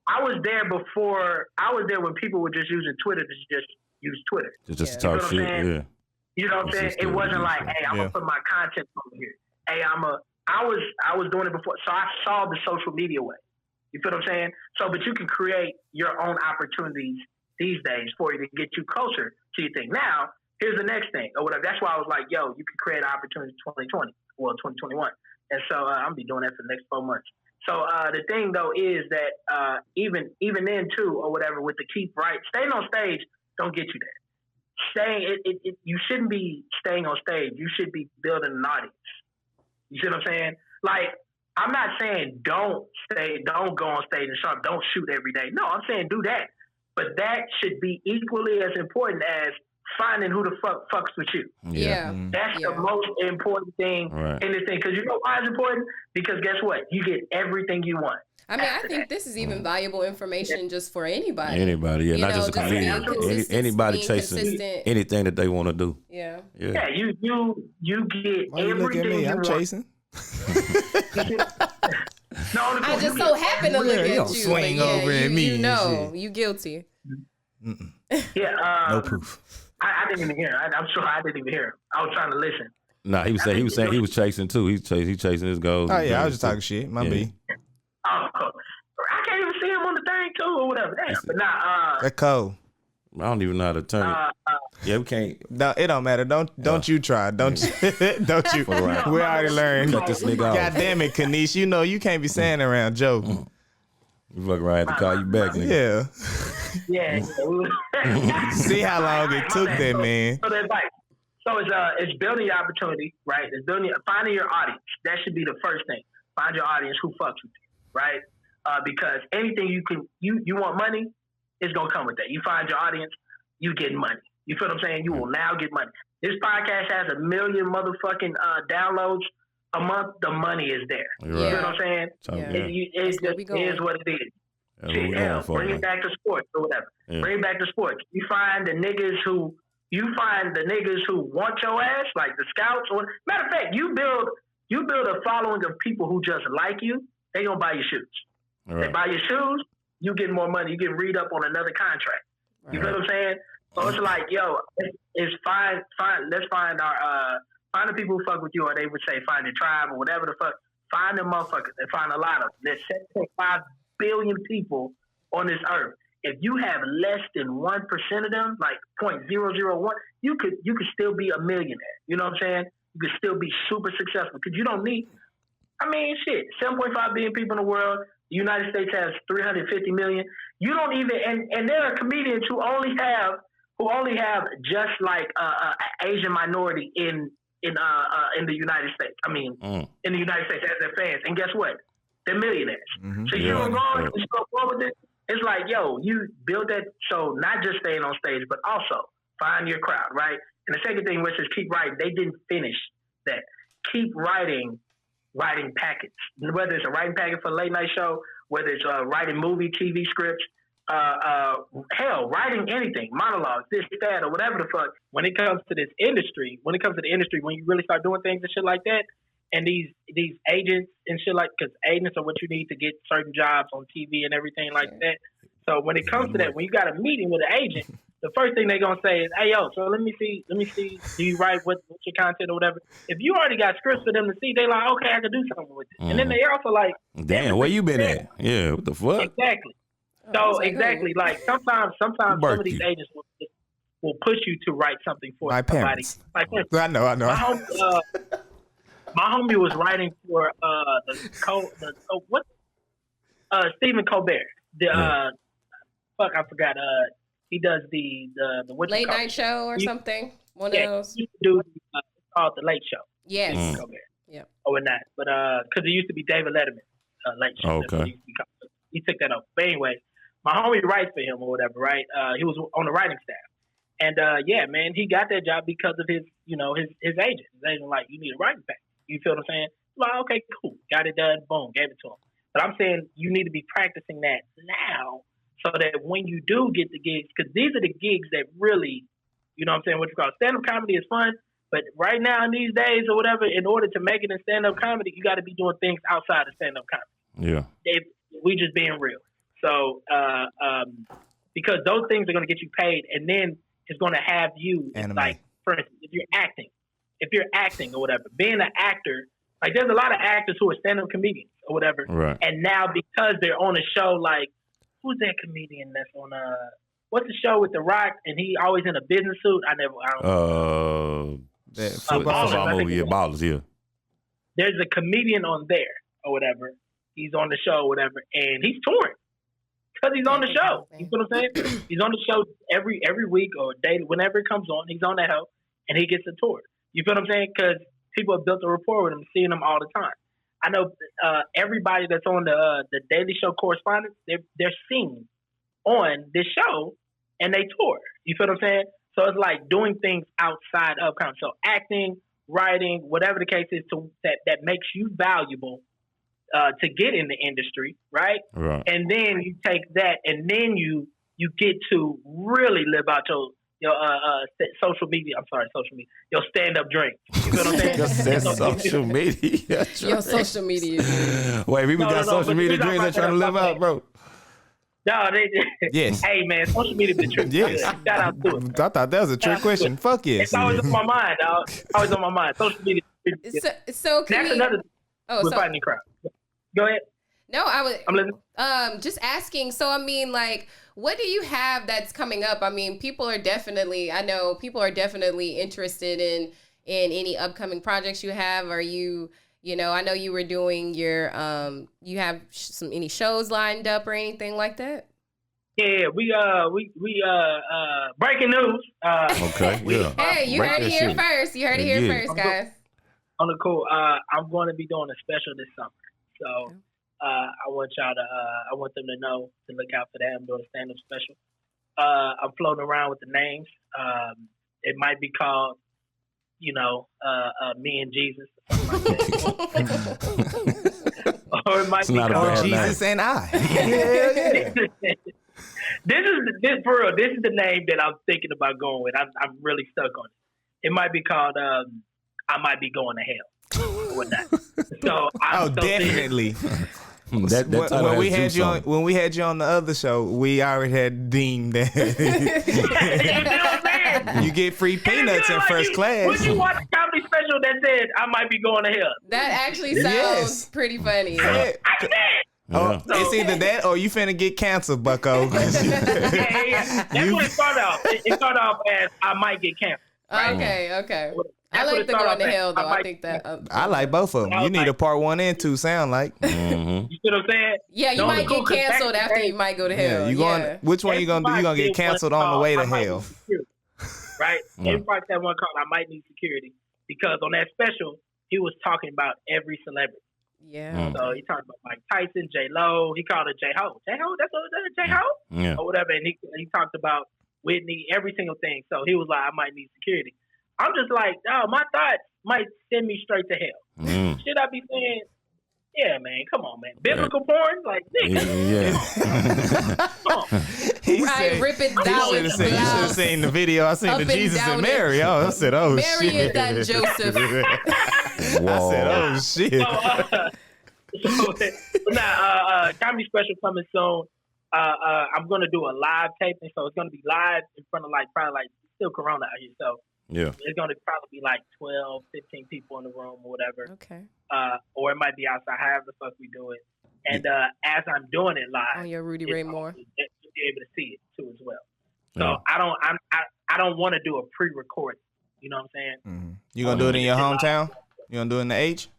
I was there before. I was there when people were just using Twitter to just use Twitter. Just to talk shit. Yeah. You know what I'm saying? It wasn't like, hey, I'm gonna put my content over here. Hey, I was doing it before, so I saw the social media way. You feel what I'm saying? So, but you can create your own opportunities these days for you to get you closer to your thing. Now, here's the next thing or whatever. That's why I was like, yo, you can create opportunities 2020, 2021. And so I'm gonna be doing that for the next 4 months. So the thing though is that even then too or whatever with the keep right, staying on stage don't get you there. You shouldn't be staying on stage. You should be building an audience. You see what I'm saying? Like, I'm not saying don't go on stage and sharp, don't shoot every day. No, I'm saying do that. But that should be equally as important as finding who the fuck fucks with you. Yeah. That's the most important thing in this thing. Because you know why it's important? Because guess what? You get everything you want. I mean, I think this is even valuable information just for anybody. Anybody, yeah, not just a comedian. Anybody chasing anything that they want to do. Yeah. Yeah, you get Why you look at me? I'm chasing. I just so happen to look at you. Swing over at me. You know, you guilty. Yeah. No proof. I didn't even hear. I'm sure I didn't even hear. I was trying to listen. Nah, he was saying he was chasing too. He chasing his goals. Oh yeah, I was just talking shit. My B. Oh, I can't even see him on the thing too or whatever. Damn. But nah. That code. I don't even know how to turn it. Yeah, we can't. No, it don't matter. Don't you try. Don't you? We already learned. Cut this nigga off. God damn it, Canice. You know you can't be saying around Joe. You fucking right to call you back, nigga. Yeah. See how long it took that, man. So that's like, it's building your opportunity, right? It's finding your audience. That should be the first thing. Find your audience who fucks with you, right? Because anything you want money, it's gonna come with that. You find your audience, you get money. You feel what I'm saying? You will now get money. This podcast has 1 million motherfucking downloads a month. The money is there. You feel what I'm saying? It is what it is. Bring it back to sports or whatever. Yeah. Bring it back to sports. You find the niggas who want your ass, like the scouts. Or matter of fact, you build a following of people who just like you. They gonna buy your shoes. Right. They buy your shoes. You get more money. You get read up on another contract. You feel what I'm saying? So it's like, yo, it's fine. Let's find find the people who fuck with you, or they would say find your tribe or whatever the fuck. Find them motherfuckers and find a lot of them. There's 7.5 billion people on this earth. If you have less than 1% of them, like 0.001, you could still be a millionaire. You know what I'm saying? You could still be super successful because you don't need. I mean, shit. 7.5 billion people in the world. The United States has 350 million. You don't even, and there are comedians who only have just like Asian minority in the United States. I mean, in the United States as their fans. And guess what? They're millionaires. Mm-hmm. So you go with it. It's like, yo, you build that. So not just staying on stage, but also find your crowd, right? And the second thing, which is keep writing. They didn't finish that. Keep writing packets. Whether it's a writing packet for a late night show, whether it's writing movie, TV scripts, hell, writing anything, monologues, this, that, or whatever the fuck. When it comes to the industry, when you really start doing things and shit like that, and these agents and shit like, because agents are what you need to get certain jobs on TV and everything like that. So when it comes to that, when you got a meeting with an agent, the first thing they're gonna say is, "Hey, yo, so let me see. Do you write what's your content or whatever?" If you already got scripts for them to see, they like, "Okay, I can do something with it." And then they also like, "Damn, where you been at?" Yeah, what the fuck? Exactly. So exactly, like sometimes some of these agents will push you to write something for somebody. Like, I know. My homie was writing for Stephen Colbert. I forgot. He does the late night show or something. One of those. He used to do it's called the Late Show. Yes. Colbert. Yeah. Or not, but because it used to be David Letterman Late Show. Okay. He took that over. But anyway, my homie writes for him or whatever, right? He was on the writing staff. And yeah, man, he got that job because of his agent. His agent like, you need a writing pack. You feel what I'm saying? Like, okay, cool. Got it done. Boom. Gave it to him. But I'm saying you need to be practicing that now so that when you do get the gigs, because these are the gigs that really, you know what I'm saying, what you call stand-up comedy is fun. But right now in these days or whatever, in order to make it in stand-up comedy, you got to be doing things outside of stand-up comedy. Yeah. We just being real. So because those things are going to get you paid, and then it's going to have you, like, for instance, if you're acting or whatever, being an actor, like there's a lot of actors who are stand-up comedians or whatever. Right. And now because they're on a show like, who's that comedian that's on what's the show with The Rock and he always in a business suit? I don't football movie, Ballers, yeah. There's a comedian on there or whatever. He's on the show or whatever, and he's touring because he's on the show. You know what I'm saying? He's on the show every week or day, whenever it comes on. He's on that hoe, and he gets a tour. You feel what I'm saying? Because people have built a rapport with him, seeing him all the time. I know everybody that's on the Daily Show correspondence, they're seen on this show, and they tour. You feel what I'm saying? So it's like doing things outside of comedy. So acting, writing, whatever the case is, that makes you valuable to get in the industry, right? And then you take that, and then you get to really live out your social media. I'm sorry, social media. Your stand-up drink. You know what I'm saying? Just said social media. Your social media. Wait, people got social media dreams they're trying to live out, bro. No, yes. Hey, man, social media been tricky. Yes. Shout out to it. I thought that was a trick question. Fuck yes. It's always on my mind, dog. Always on my mind. Social media. So that's another. We're fighting the crowd. Go ahead. No, I'm listening. Just asking. So I mean, like, what do you have that's coming up? I mean, people are definitely interested in any upcoming projects you have. Are you? You know, I know you were doing your, you have any shows lined up or anything like that? Yeah, we breaking news. Okay, yeah. Hey, you heard it here first. You heard it here first, guys. On the cool. I'm going to be doing a special this summer. So, I want them to know to look out for that. I'm doing a stand-up special. I'm floating around with the names. It might be called, Me and Jesus. Or it might be called Jesus and I. This for real. This is the name that I'm thinking about going with. I'm really stuck on it. It might be called I Might Be Going to Hell. Or not. So definitely. When we had you on the other show, we already had deemed that you get free peanuts in first class. Would you watch a comedy special that said I might be going to hell? That actually sounds pretty funny. I did. Oh, it's either that or you finna get canceled, bucko. That's what it started off. It started off as I might get canceled. Right? Okay. I like the going to hell though. I think that. I like both of them. You need a part 1 and 2 sound like. Mm-hmm. You see what I'm saying? Yeah, you might get canceled after you might go to hell. Yeah, which one you gonna do? You gonna get canceled on the way to hell? Right? Everybody that one called I Might Need Security because on that special he was talking about every celebrity. Yeah. So he talked about Mike Tyson, J-Lo. He called her J-Ho. J-Ho? That's J-Ho? Yeah. Or whatever. And he talked about Whitney, every single thing. So he was like, I might need security. I'm just like, my thoughts might send me straight to hell. Should I be saying, yeah, man, come on, man. Biblical porn? Like, nigga. Come on. Rip it down. You should have seen the video. I seen the Jesus and Mary. I said, oh, Mary shit. Mary and Joseph. I said, oh, shit. Comedy special coming soon. I'm going to do a live taping, so it's going to be live in front of probably still Corona out here. So it's going to probably be 12, 15 people in the room or whatever. Okay. Or it might be outside, however the fuck we do it. And as I'm doing it live, on your Rudy Ray Moore, you'll be able to see it too as well. So I don't want to do a pre-recording. You know what I'm saying? Mm-hmm. You gonna do it in your hometown? You gonna do it in the H?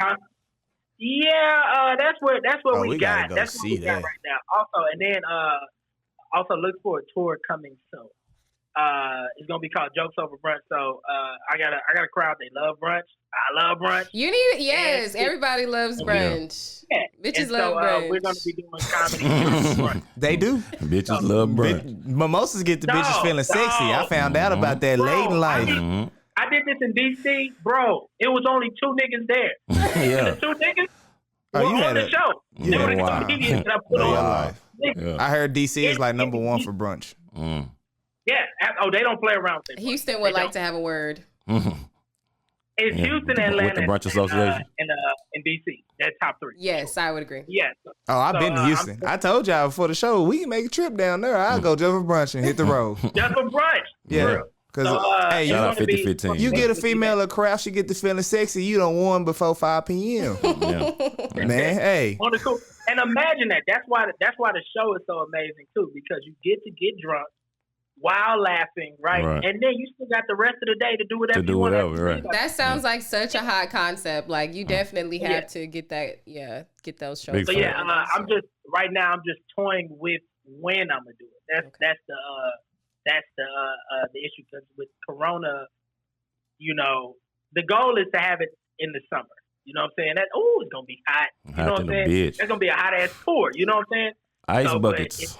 Yeah, that's what we got. Go that's what we got right now. Also, and then also look for a tour coming soon. It's gonna be called Jokes Over Brunch. So I got a crowd. They love brunch. I love brunch. You need it. Yes, everybody loves brunch. Yeah. Bitches love brunch. We're gonna be doing comedy. Brunch. They do. Bitches love brunch. Mimosas get the bitches feeling sexy. I found out about that late in life. I did this in D.C., bro. It was only 2 niggas there. Yeah. The 2 niggas were on the show. They were the comedians that I put on. Yeah. I heard D.C. is like number 1 for brunch. Yeah. Oh, they don't play around with it. Houston would like to have a word. It's Houston, Atlanta, with the brunch association, and D.C. That's top 3. Yes, I would agree. Yes. Oh, I've been to Houston. I told y'all before the show we can make a trip down there. I'll go just for brunch and hit the road. Just for brunch. Yeah. Because hey, you get a female a craft, she get to feeling sexy. You don't want before 5 p.m. Man, hey. And imagine that. That's why the show is so amazing too, because you get to get drunk while laughing, right? And then you still got the rest of the day to do whatever you want. Right. That sounds like such a hot concept. Like you definitely have to get that. Yeah, get those shows. So I'm just toying with when I'm gonna do it. That's the issue, because with Corona, the goal is to have it in the summer. You know what I'm saying? It's gonna be hot. You know what I'm saying? It's gonna be a hot ass tour. You know what I'm saying? Ice buckets.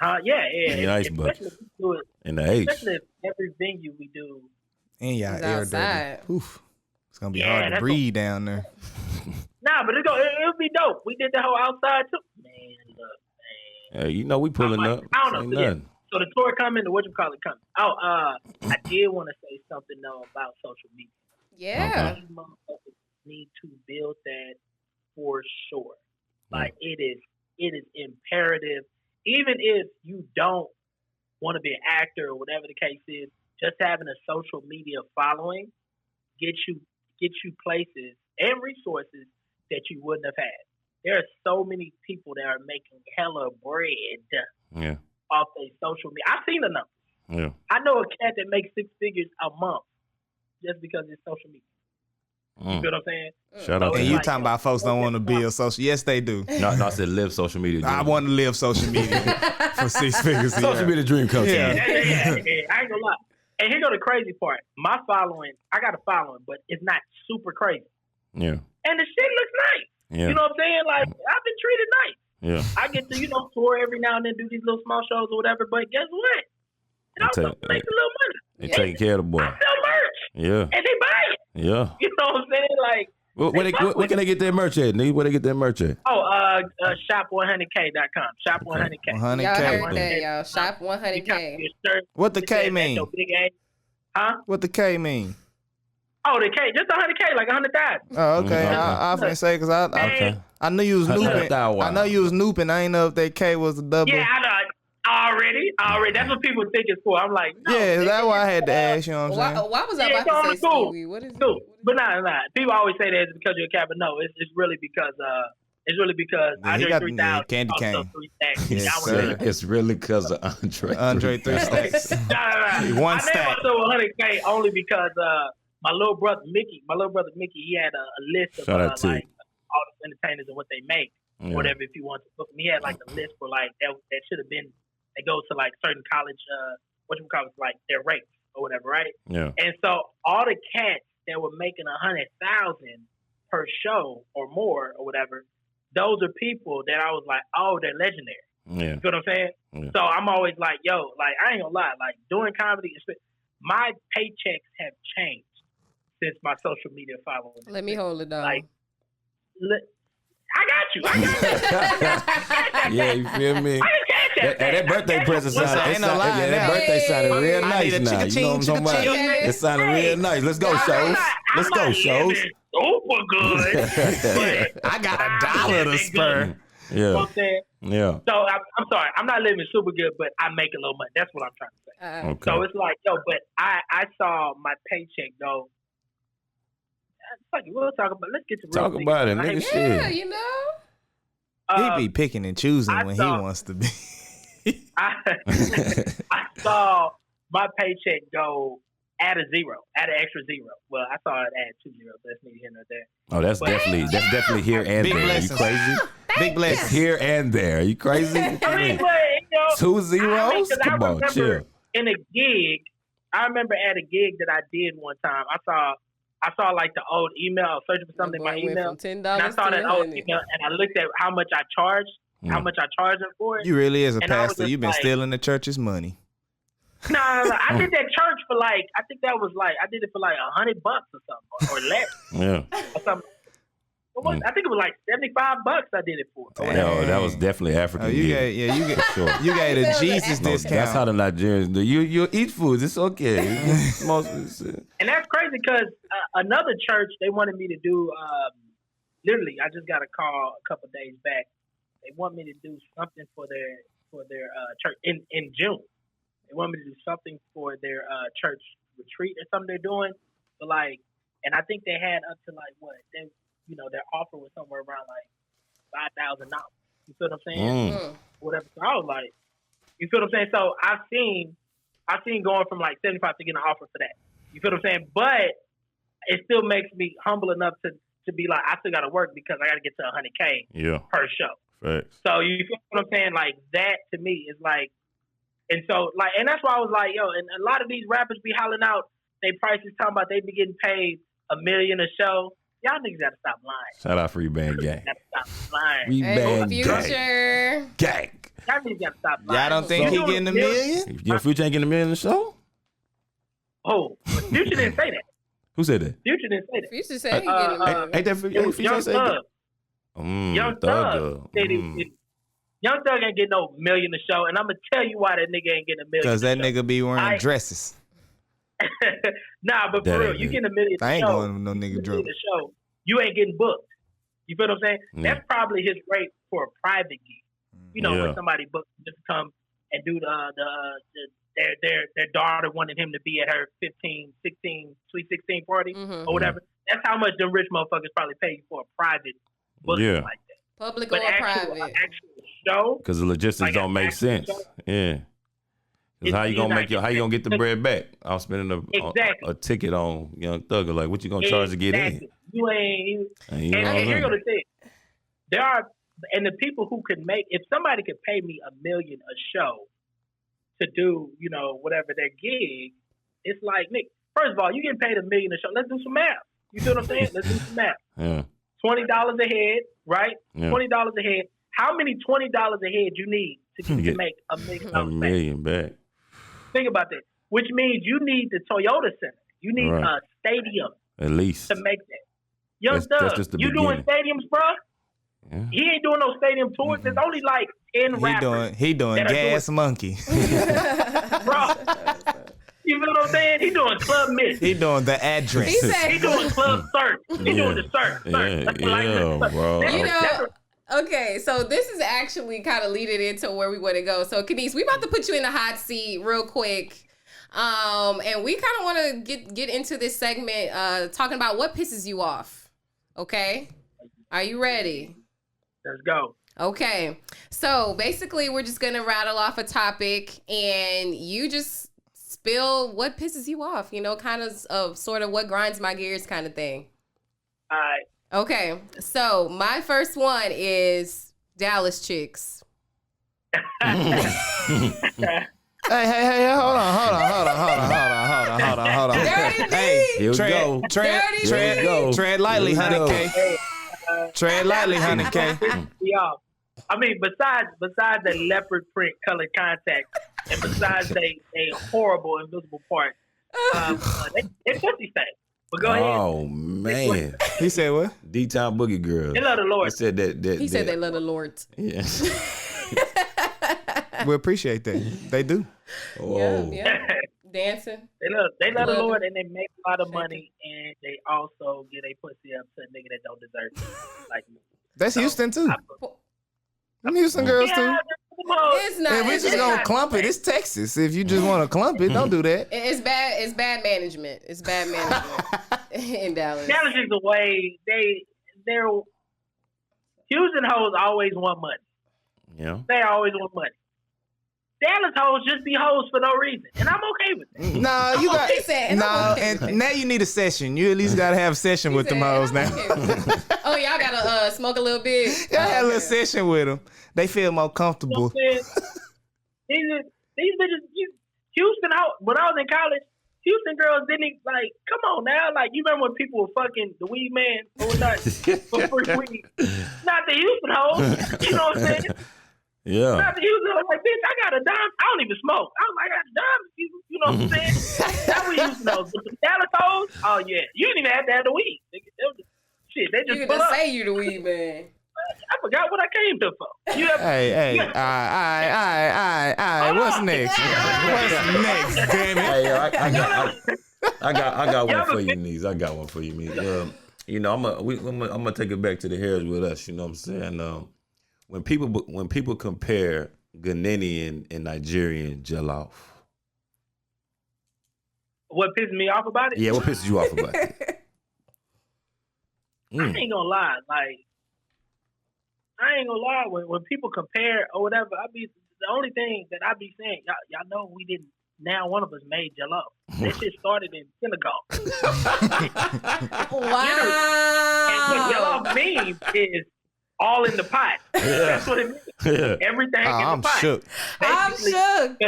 Ice buckets. In the H. Especially if every venue we do. And y'all air dirty. Oof. It's gonna be hard to breathe down there. Nah, but it'll be dope. We did the whole outside too. Man, look, man. We pulling up. I don't know. So the tour coming, the whatchamacallit coming. I did want to say something though about social media. Yeah. These motherfuckers need to build that for sure. Like it is imperative. Even if you don't want to be an actor or whatever the case is, just having a social media following get you places and resources that you wouldn't have had. There are so many people that are making hella bread off their social media. I've seen the numbers. Yeah. I know a cat that makes 6 figures a month just because it's social media. You feel what I'm saying? Shout out to you talking about folks don't want to build social. Yes, they do. No, I said live social media. I want to live social media for 6 figures. Social media dream come true. Yeah, I ain't gonna lie. And here go the crazy part. My following, I got a following, but it's not super crazy. Yeah. And the shit looks nice. Yeah. You know what I'm saying? Like, I've been treated nice. Yeah. I get to, tour every now and then, do these little small shows or whatever, but guess what? It also makes a little money. They taking care of the boy. I sell merch. Yeah. And they buy it. Yeah. You know what I'm saying? Like, where can they get their merch at, nigga? Where they get their merch at? Shop100k.com. Shop100k. 100K. Y'all heard that, y'all. Shop 100K. What the K mean? Huh? What the K mean? Oh, the K, just 100K, like 100,000. Oh, okay. I was gonna say because I knew you was nooping. I know you was nooping. I ain't know if that K was a double. Yeah, I know. Already. That's what people think it's for. I'm like, no. Yeah, that's why I had to ask. You know what I'm saying? Why was I about to say Stewie? What is cool? But nah. People always say that it's because you're a cat, but no, it's really because I drink 3,000. Candy cane. 3 stacks. Yes, it's really because of Andre. Andre 3 stacks. One stack. I named myself 100K only because my little brother Mickey, he had a list of like all the entertainers and what they make, whatever. If you want to book them, he had like a list for like that should have been. They go to like certain college, like their rates or whatever, right? Yeah. And so all the cats that were making 100,000 per show or more or whatever, those are people that I was like, oh, they're legendary. Yeah. You know what I'm saying? Yeah. So I'm always like, yo, like I ain't gonna lie, like doing comedy, my paychecks have changed since my social media following. Let me hold it down. Like, I got you. Yeah, you feel me? That birthday present sounded real nice now. You know what I'm talking about? It sounded real nice. Let's go, shows. Let's go, shows. Super good. I got $1 to spur. Yeah. You know what I'm saying? Yeah. So I'm sorry. I'm not living super good, but I make a little money. That's what I'm trying to say. Okay. So it's like, but I saw my paycheck go. We'll talk about. Let's get to real talk about it, nigga. Yeah, shit. you know. He be picking and choosing when he wants to be. I saw my paycheck go add an extra zero. Well, I saw it add 2 zeros. That's neither here nor there. Oh, that's definitely here and Big there. Blessings. You crazy? Big blessings. Here and there. You crazy? I mean, but, 2 zeros? Come on, chill. In a gig, I remember at a gig that I did one time, I saw like the old email, I was searching for something in my email. And I saw that old email and I looked at how much I charged, them for it. You really is a pastor. You've been stealing the church's money. No. I did that church for like, I think that was like, I did it for like $100 or something, or less. Yeah. Or something. I think it was like $75 I did it for. Yo, that was definitely African. You got a Jesus discount. That's how the Nigerians do. You eat food. It's okay. And that's crazy because another church, they wanted me to do, literally, I just got a call a couple days back. They want me to do something for their church in June. They want me to do something for their church retreat or something they're doing. But like, and I think they had up to like what they. Their offer was somewhere around like $5,000. You feel what I'm saying? Whatever. So I was like, you feel what I'm saying? So I've seen I've seen going from like 75 to getting an offer for that. You feel what I'm saying? But it still makes me humble enough to be like, I still got to work because I got to get to 100K per show. Facts. So you feel what I'm saying? Like that to me is like, and so like, and that's why I was like, yo, and a lot of these rappers be hollering out they prices talking about they be getting paid $1 million a show. Y'all niggas gotta stop lying. Shout out Free Band Gang. Gotta stop lying. Free Band Future. Gang. Y'all niggas gotta stop lying. Y'all don't think he getting $1 million? You know Future ain't getting $1 million a show? Oh, Future didn't say that. Who said that? Future didn't say that. Future said he getting $1 million. Ain't that Future Young say that? Thug. Young Thug said Young Thug ain't getting no $1 million a show, and I'm gonna tell you why that nigga ain't getting $1 million. Because that nigga be wearing dresses. Nah, but for real, you getting $1 million. I ain't going with no nigga drunk. Show, you ain't getting booked. You feel what I'm saying? Yeah. That's probably his rate for a private gig. You know, when somebody booked just come and do their daughter wanted him to be at her sweet 16 party or whatever. That's how much them rich motherfuckers probably pay you for a private booking like that. Public but or private. Actual show. Because the logistics like don't make sense. Yeah. How you gonna get the bread back? I'm spending a ticket on Young Thug. Like, what you gonna charge to get in? You ain't. And here's the thing: there are, and the people who could make. If somebody could pay me $1 million a show to do, you know, whatever their gig, it's like, Nick. First of all, you getting paid $1 million a show. Let's do some math. You feel what I'm saying? Let's do some math. Yeah. $20 a head, right? Yeah. $20 a head. How many $20 a head you need to make $1 million? $1 million back. Think about that. Which means you need the Toyota Center. You need a stadium at least to make that. Young Thug, you doing stadiums, bro? Yeah. He ain't doing no stadium tours. There's only like 10 rappers. He doing Gas Monkey. Bro. You feel what I'm saying? He doing Club Miss. He doing The Address. He doing Club Surf. He doing the Surf. Bro. You know, okay, so this is actually kind of leading into where we want to go. So, Canice, we about to put you in the hot seat real quick. And we kind of want to get into this segment talking about what pisses you off. Okay? Are you ready? Let's go. Okay. So, basically, we're just going to rattle off a topic and you just spill what pisses you off, you know, kind of sort of what grinds my gears kind of thing. All right. Okay, so my first one is Dallas chicks. Hey, hold on. Hey, here we go. Tread lightly, honey K. Tread lightly, honey K. I mean, besides the leopard print colored contacts and besides they horrible invisible parts, they pussy stank. But go ahead. Oh man, he said what? D-Town Boogie Girl. They love the Lord. I said that. He said they love the Lord. Yeah. We appreciate that. They do. Oh. Yeah. Dancing. They love the Lord and they make a lot of money and they also get a pussy up to a nigga that don't deserve it. Like me. That's Houston too. Them Houston girls too. It's not. If we just gonna clump it, it's Texas. If you just want to clump it, don't do that. It's bad. It's bad management. It's bad management in Dallas. Dallas is the way they're Houston hoes always want money. Yeah. They always want money. Dallas hoes just be hoes for no reason, and I'm okay with that. Nah, you got and now you need a session. You at least gotta have a session with them hoes now. Oh, y'all gotta smoke a little bit. Y'all have a little session with them. They feel more comfortable. You know these bitches, Houston hoes. When I was in college, Houston girls didn't like. Come on now, like you remember when people were fucking the weed man or not for free weed? Not the Houston hoes. You know what I'm saying? Yeah. Not the Houston hoes. Like, bitch, I got a dime. I don't even smoke. I was like, I got a dime. You know what I'm saying? That's what Houston hoes. But the Dallas hoes, oh yeah, you didn't even have to have the weed. Shit, they just you pull can up. Say you the weed man. I forgot what I came to for. Hey, all right. What's next? What's next, damn it? Hey, I got one for you, Niece. I got one for you, Niece. You know, I'm gonna take it back to the hairs with us. You know what I'm saying? When people compare Ghanaian and Nigerian jello. What pisses me off about it? Yeah, what pisses you off about it? I ain't gonna lie, when people compare or whatever, the only thing that I be saying, y'all know we didn't now one of us made jello. This shit started in synagogue. Wow. And what jello means is all in the pot. That's what it means. Everything in the pot. Shook. I'm shook.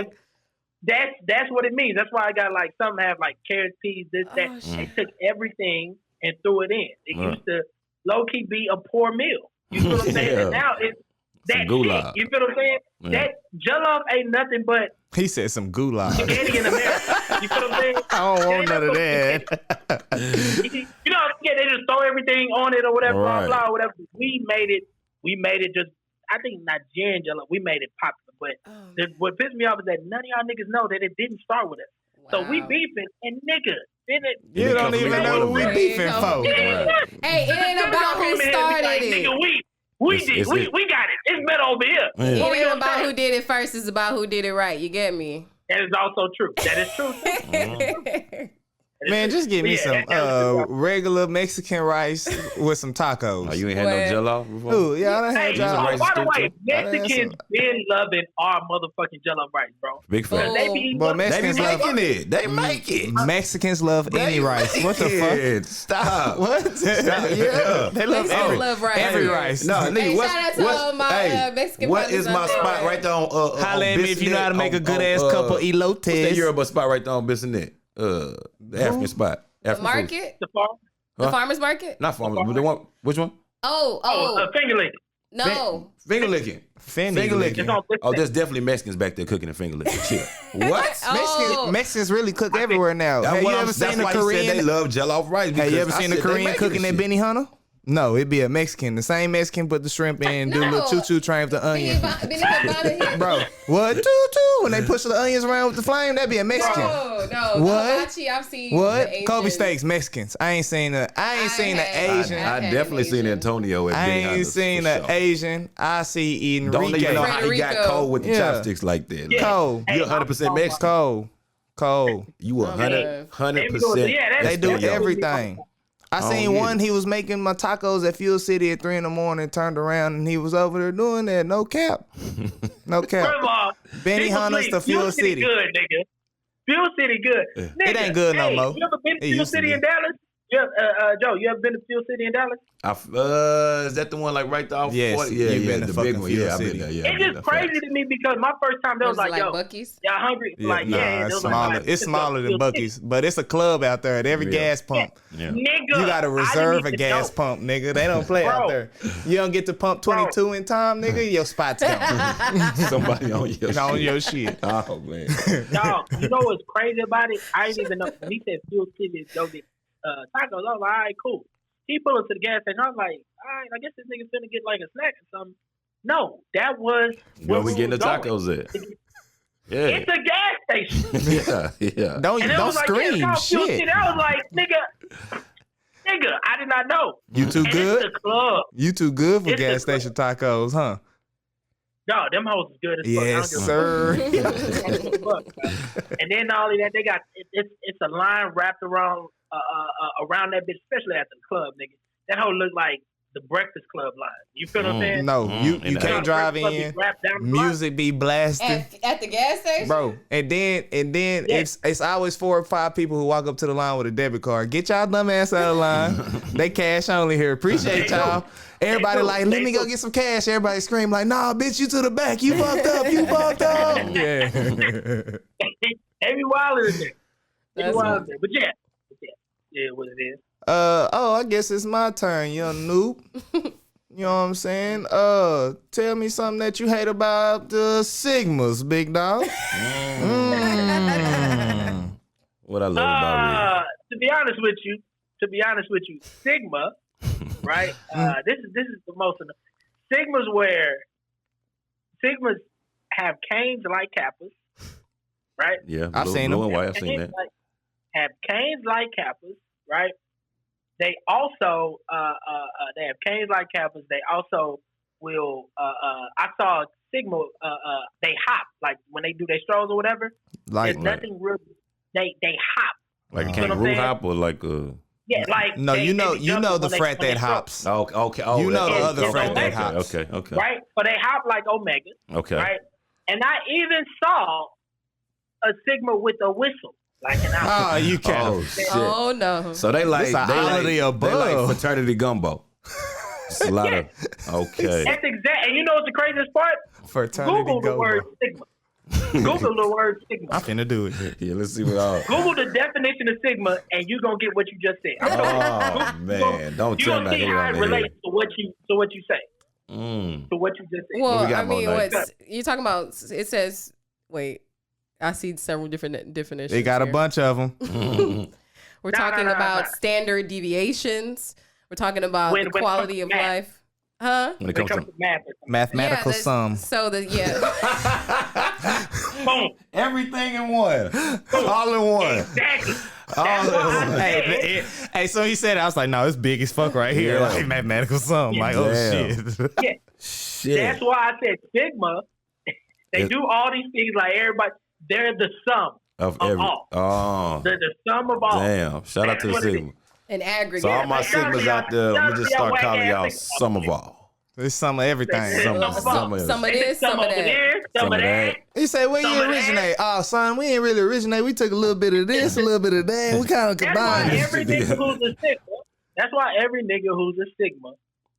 That's what it means. That's why I got like some have like carrots, peas, this, that. They took everything and threw it in. It used to low key be a poor meal. You feel what I'm saying? And now it's that shit. You feel what I'm saying? That jollof ain't nothing but. He said some goulash. Spaghetti in America. You feel what I'm saying? I don't want none of that. You know, they just throw everything on it or whatever, blah blah, whatever. We made it just. I think Nigerian jollof. We made it popular. But what pissed me off is that none of y'all niggas know that it didn't start with us. Wow. So we beefing and you don't even know who we beefing for. Hey, it ain't about who started it. We got it. It's better over here. Yeah. It ain't about who did it first. It's about who did it right. You get me? That is also true. That is true. Man, just give me some regular Mexican rice with some tacos. Oh, you ain't had no jello before? Ooh, yeah, I done had jello. By the way, Mexicans been loving our motherfucking jello rice, bro. Big fan. But Mexicans love it. They make it. Mexicans love any rice. What the fuck? Stop. What? Stop. Yeah. They love every rice. No, nigga, what is my spot right there on holla at me if you know how to make a good ass couple elotes. What's that Yoruba spot right there on Bissonnette? The African spot. The market? The farm? The farmer's market? Not farmer's, but the one. Which one? Finger licking. No. Finger licking. Finger licking. Oh, there's definitely Mexicans back there cooking and finger licking. Shit. What? Mexicans really cook everywhere now. Have you ever seen a Korean? They love jollof rice. Have you ever seen a Korean cooking at Benihana? No, it'd be a Mexican. The same Mexican put the shrimp in, do a little choo-choo train with the onion. Bro, what? Choo-choo. When they push the onions around with the flame, that'd be a Mexican. No. What? Hibachi, I've seen. What? Kobe steaks, Mexicans. I ain't seen the Asian. I definitely seen Antonio at I ain't seen the Asian. I see Enrique. Don't even know how he got cold with the chopsticks like that. Yeah. Cold. You're 100% Mexican. Cold. You 100%. They do everything. I seen one, he was making my tacos at Fuel City at 3 a.m, turned around and he was over there doing that. No cap. No cap. First of all, Benihana's to Fuel City. Good, nigga. Fuel City good. Nigga, it ain't good no more. You ever been to Fuel City in Dallas? Joe, you ever been to Fuel City in Dallas? Is that the one like right there off 40? Yeah, the big one. Yeah, I've been there. It's just crazy to me because my first time there was like, yo, Buc-ee's? Y'all hungry? It's smaller. It's smaller than Buc-ee's, but it's a club out there at every gas pump. Yeah. Nigga, you gotta reserve a gas pump, nigga. They don't play out there. You don't get to pump 22 in time, nigga. Your spot's gone. Somebody on your shit. Oh man. Dog, you know what's crazy about it? I didn't even know. When he said Fuel City, go get tacos. I was like, all right, cool. He pulled up to the gas station. I was like, all right, I guess this nigga's finna get like a snack or something. No, that was where we getting the tacos at. Yeah. It's a gas station. Yeah. Don't scream. Shit. I was like, nigga, I did not know. You too good? It's the club. You too good for gas station tacos, huh? No, them hoes is good as fuck. Yes, sir. And then not only that, they got it's a line wrapped around that bitch, especially at the club, nigga. That hoe look like the Breakfast Club line. You feel what I'm saying? No, you can't drive in. Music be blasting at the gas station, bro. And then it's always 4 or 5 people who walk up to the line with a debit card. Get y'all dumb ass out of the line. They cash only here. Appreciate y'all. Everybody like, let me go get some cash. Everybody scream like, nah, bitch, you to the back. You fucked up. You fucked up. Yeah. Every while in there. But yeah, what it is. I guess it's my turn, young noob. You know what I'm saying? Tell me something that you hate about the Sigmas, big dog. What I love about it. To be honest with you, Sigma, right? This is the most of the Sigmas have canes like Kappas, right? Yeah, I've seen them. I've seen that. Have canes like Kappas, right? They also they have canes like Kappas. They also will. I saw Sigma. They hop like when they do their strolls or whatever. There's nothing real. They hop. Like a kangaroo hop or like a. Yeah, like no, you know the frat that hops. Oh, okay. Oh, you know the other frat that hops. Okay. Right, but they hop like Omega. Okay. Right, and I even saw a Sigma with a whistle, like an outfit. Oh, you can't. Oh shit. Oh no. So they like they like fraternity gumbo. It's a lot of okay. That's exact. And you know what's the craziest part? Fraternity Google the word Sigma. Google the word Sigma. I'm finna do it. Yeah, let's see what all. Google the definition of Sigma, and you're gonna get what you just said. Oh man, don't You're tell me gonna see that how it relates to what you say. To what you just said. Well, we got I mean, more, what's you talking about? It says, wait, I see several different definitions. They got a bunch of them. We're talking about standard deviations. We're talking about the quality of life. Huh? When it comes to math, Mathematical sum. So boom, everything in one, all in one. Exactly. Hey, so he said, I was like, no, it's big as fuck right here. Yeah. Like mathematical sum. Yeah. Like, oh Damn. shit. Yeah. Shit. That's why I said Sigma. They do all these things like everybody. They're the sum of all. Oh, They're the sum of all. damn! Shout out to the Sigma. an aggregate. So all my Sigmas out there, let me just start calling y'all some of all. It's some of everything. Some of this, some of this, some of that. Some of that. He said, where you originate? Oh, son, we ain't really originate. We took a little bit of this, a little bit of that. We kind of That's why combined. every nigga who's a Sigma. That's why every nigga who's a Sigma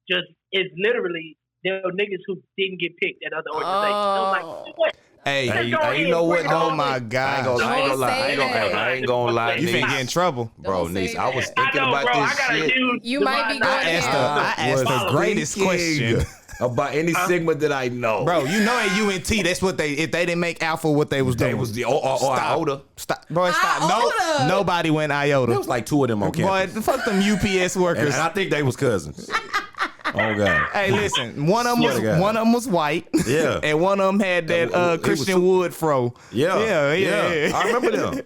just is literally there are niggas who didn't get picked at other organizations. Oh. So like, Hey, you know what? oh my God. I ain't gonna lie. You finna get in trouble. Bro, Don't say Niece, I was that. thinking about this shit. You might be going I asked the greatest question. About any Sigma that I know. Bro, you know at UNT, that's what if they didn't make Alpha, what they was doing. They was the iota. Stop. Bro, stop. Iota. Nobody went iota. There was like two of them on campus. Boy, fuck them UPS workers. And I think they was cousins. Oh God. Hey, listen. One of them was white. Yeah. And one of them had that Christian Wood fro. Yeah. I remember them.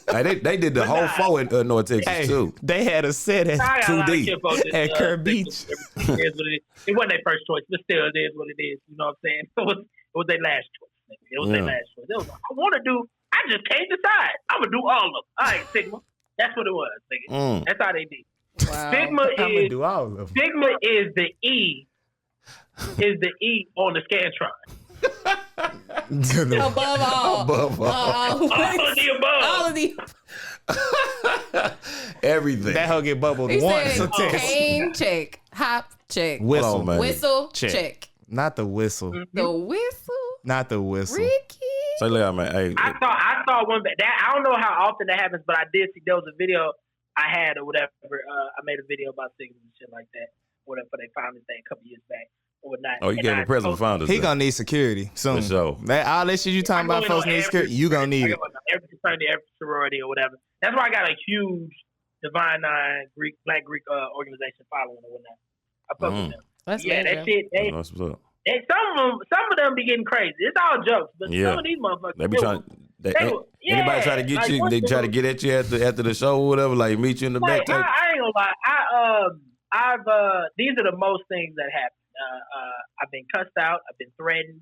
Hey, they did the whole four in North Texas too. They had a set at 2D at Kerr Beach. It wasn't their first choice, but still, it is what it is. You know what I'm saying? It was their last choice. It was their last choice. It was, I want to do. I just can't decide. I'm gonna do all of them. All right, Sigma. That's what it was. Nigga. That's how they did. Wow. Sigma is the E. Is the E on the Scantron. Above all. All of the above. All of the. Everything. That hoe get bubbled He once. said, cane check, hop check, Whistle. whistle check. Not the whistle. The whistle. Not the whistle. Ricky. Say look, man. Hey, I saw one that I don't know how often that happens, but I did see there was a video I had or whatever. I made a video about Sigma and shit like that. Whatever they found this thing a couple years back or not. oh, you gave the president founders. He gonna need security soon. For sure. All that shit you talking about, folks need security. You gonna need it. Every fraternity, every sorority or whatever. That's why I got a huge Divine Nine Black Greek organization following or whatnot. I fuck with them. That's that shit. That's what's up. Some of them be getting crazy. It's all jokes, but some of these motherfuckers. They be trying. Anybody try to get like, you? They try to get at you after the show or whatever. Like meet you in the back. I ain't gonna lie. I've these are the most things that happen. I've been cussed out. I've been threatened.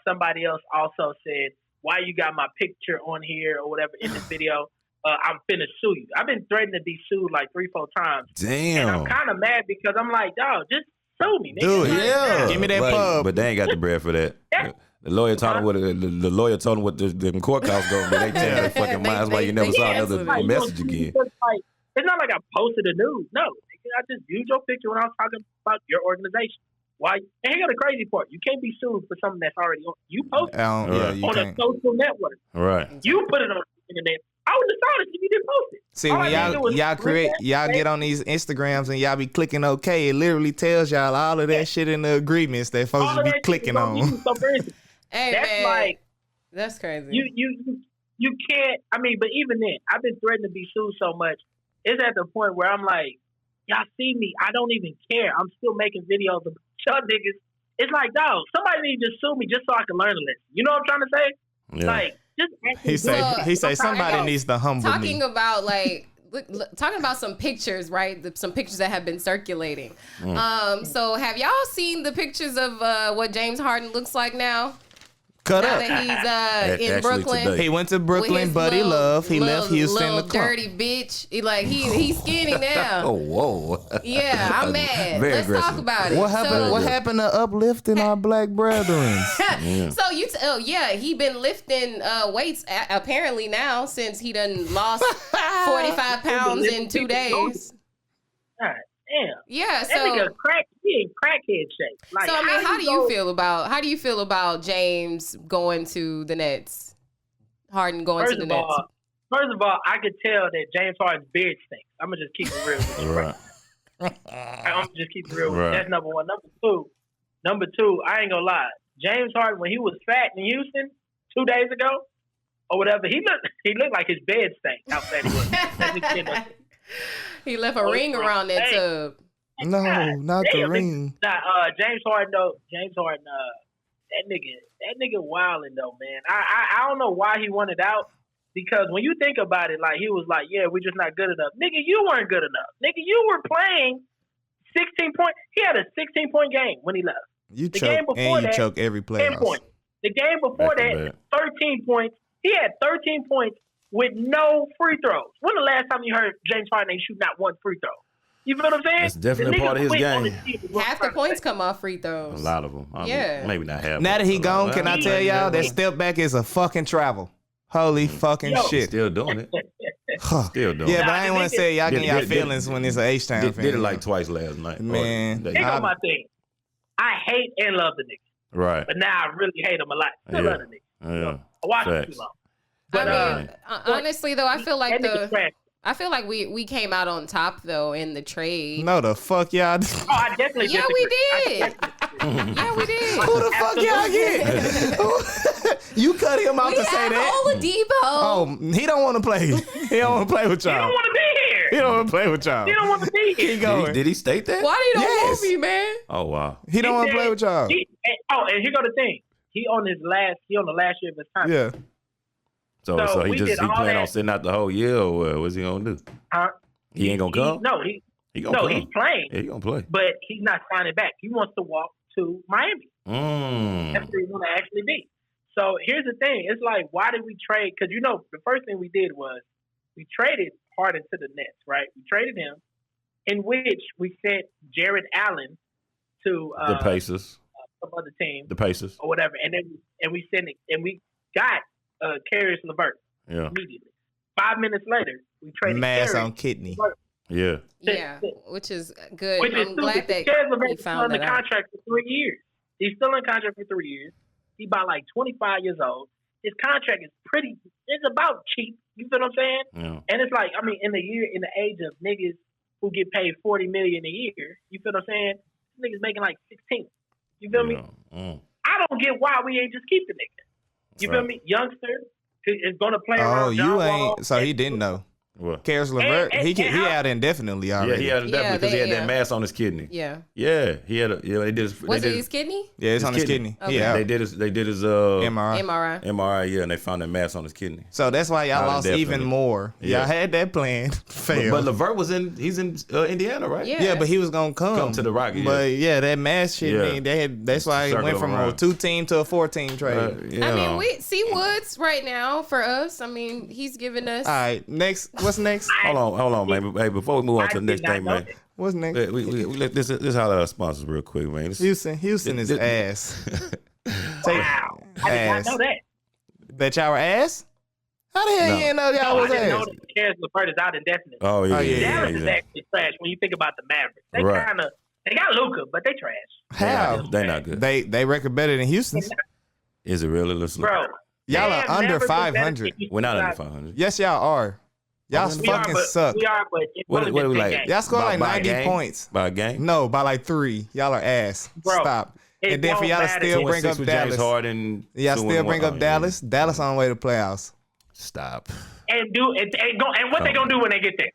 Somebody else also said, "Why you got my picture on here or whatever in the video?" I'm finna sue you. I've been threatened to be sued like 3-4 times. Damn. And I'm kind of mad because I'm like, dog, just sue me, nigga. Dude, Like, yeah. Give me that pub. But they ain't got the bread for that. The lawyer told him what the lawyer told him what the court costs gonna be. They changed their fucking minds. Why you never saw another message again? It's not like I posted a news. No, I just used your picture when I was talking about your organization. Why? And here's the crazy part: you can't be sued for something that's already on. You posted on a social network. Right. You put it on the internet. I wouldn't have thought it if you didn't post it. See, when y'all get on these Instagrams and y'all be clicking OK, it literally tells y'all all of that shit in the agreements that folks be clicking on. Hey, that's man. like That's crazy. You can't. I mean, but even then, I've been threatened to be sued so much. It's at the point where I'm like, y'all see me. I don't even care. I'm still making videos of y'all niggas. It's like, dog, somebody needs to sue me just so I can learn a lesson. You know what I'm trying to say? Yeah. Like, just he say somebody needs to humble me. Talking about like talking about some pictures, right? Some pictures that have been circulating. So have y'all seen the pictures of what James Harden looks like now? Cut now up. that he's Actually in Brooklyn. today. He went to With Brooklyn, his Buddy little- Love. He little- left Houston. little The club. dirty bitch. He's skinny now. Oh, whoa. Yeah, I'm mad. Very Let's aggressive. talk about it. What happened? So, What happened to uplifting our black brethren? So he been lifting weights apparently now since he done lost 45 pounds in 2 days. God damn. Yeah, That so nigga he in crackhead shape. Like, so I mean, how do go- you feel about James going to the Nets? Harden going to the Nets. First of all, I could tell that James Harden's beard stinks. I'm gonna just keep it real with you. Right. I'm gonna just keep it real with you. Right. That's number one. Number two, I ain't gonna lie. James Harden, when he was fat in Houston 2 days ago, or whatever, he looked like his bed stank how fat he was. That's his kid was. He left a ring around that tub. No, not the Damn, ring. Nah, James Harden though. That nigga wilding though, man. I don't know why he wanted out, because when you think about it, like he was like, yeah, we're just not good enough. Nigga, you weren't good enough. Nigga, you were playing 16 point. He had a 16-point game when he left. You The choke game before and you that, choke every 10 playoff. points. The game before That's that, bad. 13 points. He had 13 points with no free throws. When the last time you heard James Harden ain't shoot not one free throw? You feel what I'm saying? That's definitely The nigga part of his quit on game. his team. Half the points come off free A throws. lot of them. Yeah. Maybe not half. Now that he A lot. gone, can I Well, tell y'all that yeah. step back is a fucking travel? Holy fucking Yo. shit. Still doing it. Huh. Still doing Yeah, it. but I ain't want to say y'all getting y'all feelings when it's an H-Town fan. Did it like twice last night. Man. Or- Here go my thing. I hate and love the nigga, Right. but now I really hate him a lot. Still Yeah. love the nigga. Yeah. I watched him Facts. too long. I But mean, honestly though, I feel like that nigga trash. we came out on top though in the trade. No, the fuck y'all. Oh, I definitely Yeah, disagree. we did. Yeah, we did. Who the fuck y'all get? You cut him out We to say had that? Oladipo. Oh, he don't want to play. He don't want to play with He don't y'all. want to be here. He don't want to play with y'all. He don't want to be here. He going. Did he state that? Why do you don't Yes. want me, man? Oh wow. He don't want to play with y'all. And here go the thing. He on the last year of his contract. Yeah. So So he we just did he all plan that- on sitting out the whole year, or what? What's he gonna do? Huh? He ain't gonna come. He gonna come. he's playing, Yeah, he gonna play. but he's not signing back. He wants to walk to Miami. That's where he want to actually be. So here's the thing. It's like, why did we trade? Because, the first thing we did was we traded Harden to the Nets, right? We traded him, in which we sent Jared Allen to The Pacers. some other team The Pacers. or whatever. And then we sent it, and we got Canice LeVert Yeah. immediately. 5 minutes later, we traded Mass Canice on kidney. Yeah. Yeah, which is good. Which is I'm glad that Canice he LeVert's still found under that out. contract for 3 years. He's still in contract for 3 years. He's about like 25 years old. His contract is it's about cheap. You feel what I'm saying? Yeah. And it's like, in the age of niggas who get paid $40 million a year, you feel what I'm saying? This nigga's making like 16. You feel me? I don't get why we ain't just keep the nigga. You feel Right. me? Youngster is gonna play Oh, around. John you Wall. ain't. So he didn't know. What? Canice LeVert, And he how- out indefinitely Yeah, already. he had Yeah, definitely because he had they- that mass on his kidney. Yeah. Yeah, he had a. Yeah, they did. Was it his kidney? Yeah, it's on his kidney. Okay. Yeah, They did his MRI. MRI. MRI. Yeah, and they found that mass on his kidney. So that's why y'all Oh, lost definitely. even more. Yeah. Y'all had that plan. But Failed. LeVert he's in Indiana, right? Yeah. Yeah, but he was gonna come to the Rockets, But yeah, that mass shit. Yeah. Man, that's why he Circle went from a around. 2-team to a 4-team trade. You I know. mean, we see Woods right now for us. I mean, he's giving us. All right, next. What's next? Hold on, man. Hey, before we move on I to the did next not thing, know man. that. What's next? We let this holler at our sponsors real quick, man. This- Houston is ass. Wow. I did Ass. not know that. That y'all were ass? How the hell No. you didn't know y'all No, I was didn't know ass? that Canice LeVert is out indefinitely. Oh yeah, Oh, yeah. Dallas is yeah. actually trash when you think about the Mavericks. They Right. they got Luka, but they trash. How? They not good. They record better than Houston's. Is it really? Let's look. Bro. Y'all they are have under never been better 500. than We're not under Houston. 500. Yes, y'all are. Y'all We We are, fucking but suck. we are, but it's What only do been we 10 like? games. Y'all score like By a 90 game? points. By a game. No, by like 3. Y'all are ass. Bro, Stop. it And then for won't y'all to matter. still Two bring up with Dallas. James Harden. Y'all still bring up Dallas. Dallas on the way to playoffs. Stop. And what they gonna do when they get there?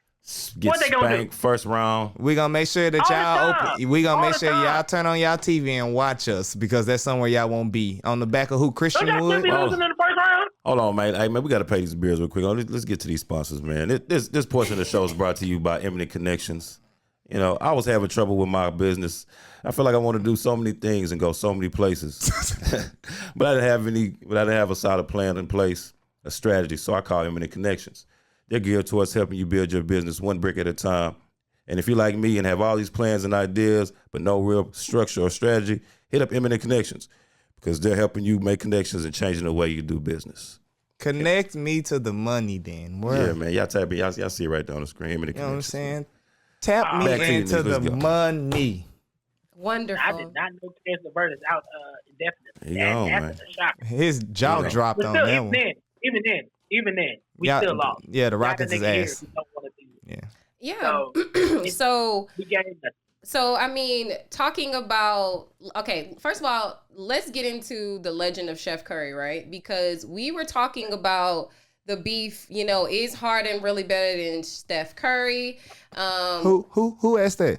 Get What they gonna do? spanked first round. We gonna make sure that All the y'all time. open. We gonna All make the sure time. y'all turn on y'all TV and watch us because that's somewhere y'all won't be. On the back of who Don't Christian y'all still Wood. be losing in the first round? Hold on, man. Hey, man, we got to pay these bills real quick. Let's get to these sponsors, man. This portion of the show is brought to you by Eminent Connections. You know, I was having trouble with my business. I feel like I want to do so many things and go so many places, but I didn't have a solid plan in place, a strategy. So I call Imminent Connections. They're geared towards helping you build your business one brick at a time. And if you're like me and have all these plans and ideas, but no real structure or strategy, hit up Imminent Connections because they're helping you make connections and changing the way you do business. Connect me to the money then. Yeah, man. Y'all type it. Y'all see it right there on the screen. Imminent You know what I'm Connections. saying? Tap me Back to you, into niggas. the Let's go. money. Wonderful. I did not know Chance the Bird is out indefinitely. He on, That's a shock. His jaw Yeah. dropped But on still, that one. even then, we Yeah, still lost. yeah, the Not Rockets the is nigga here ass. who don't wanna do it. Yeah. Yeah. So We gave that. So, I mean, talking about, okay, first of all, let's get into the legend of Chef Curry, right? Because we were talking about the beef, you know, is Harden really better than Steph Curry? Who asked that?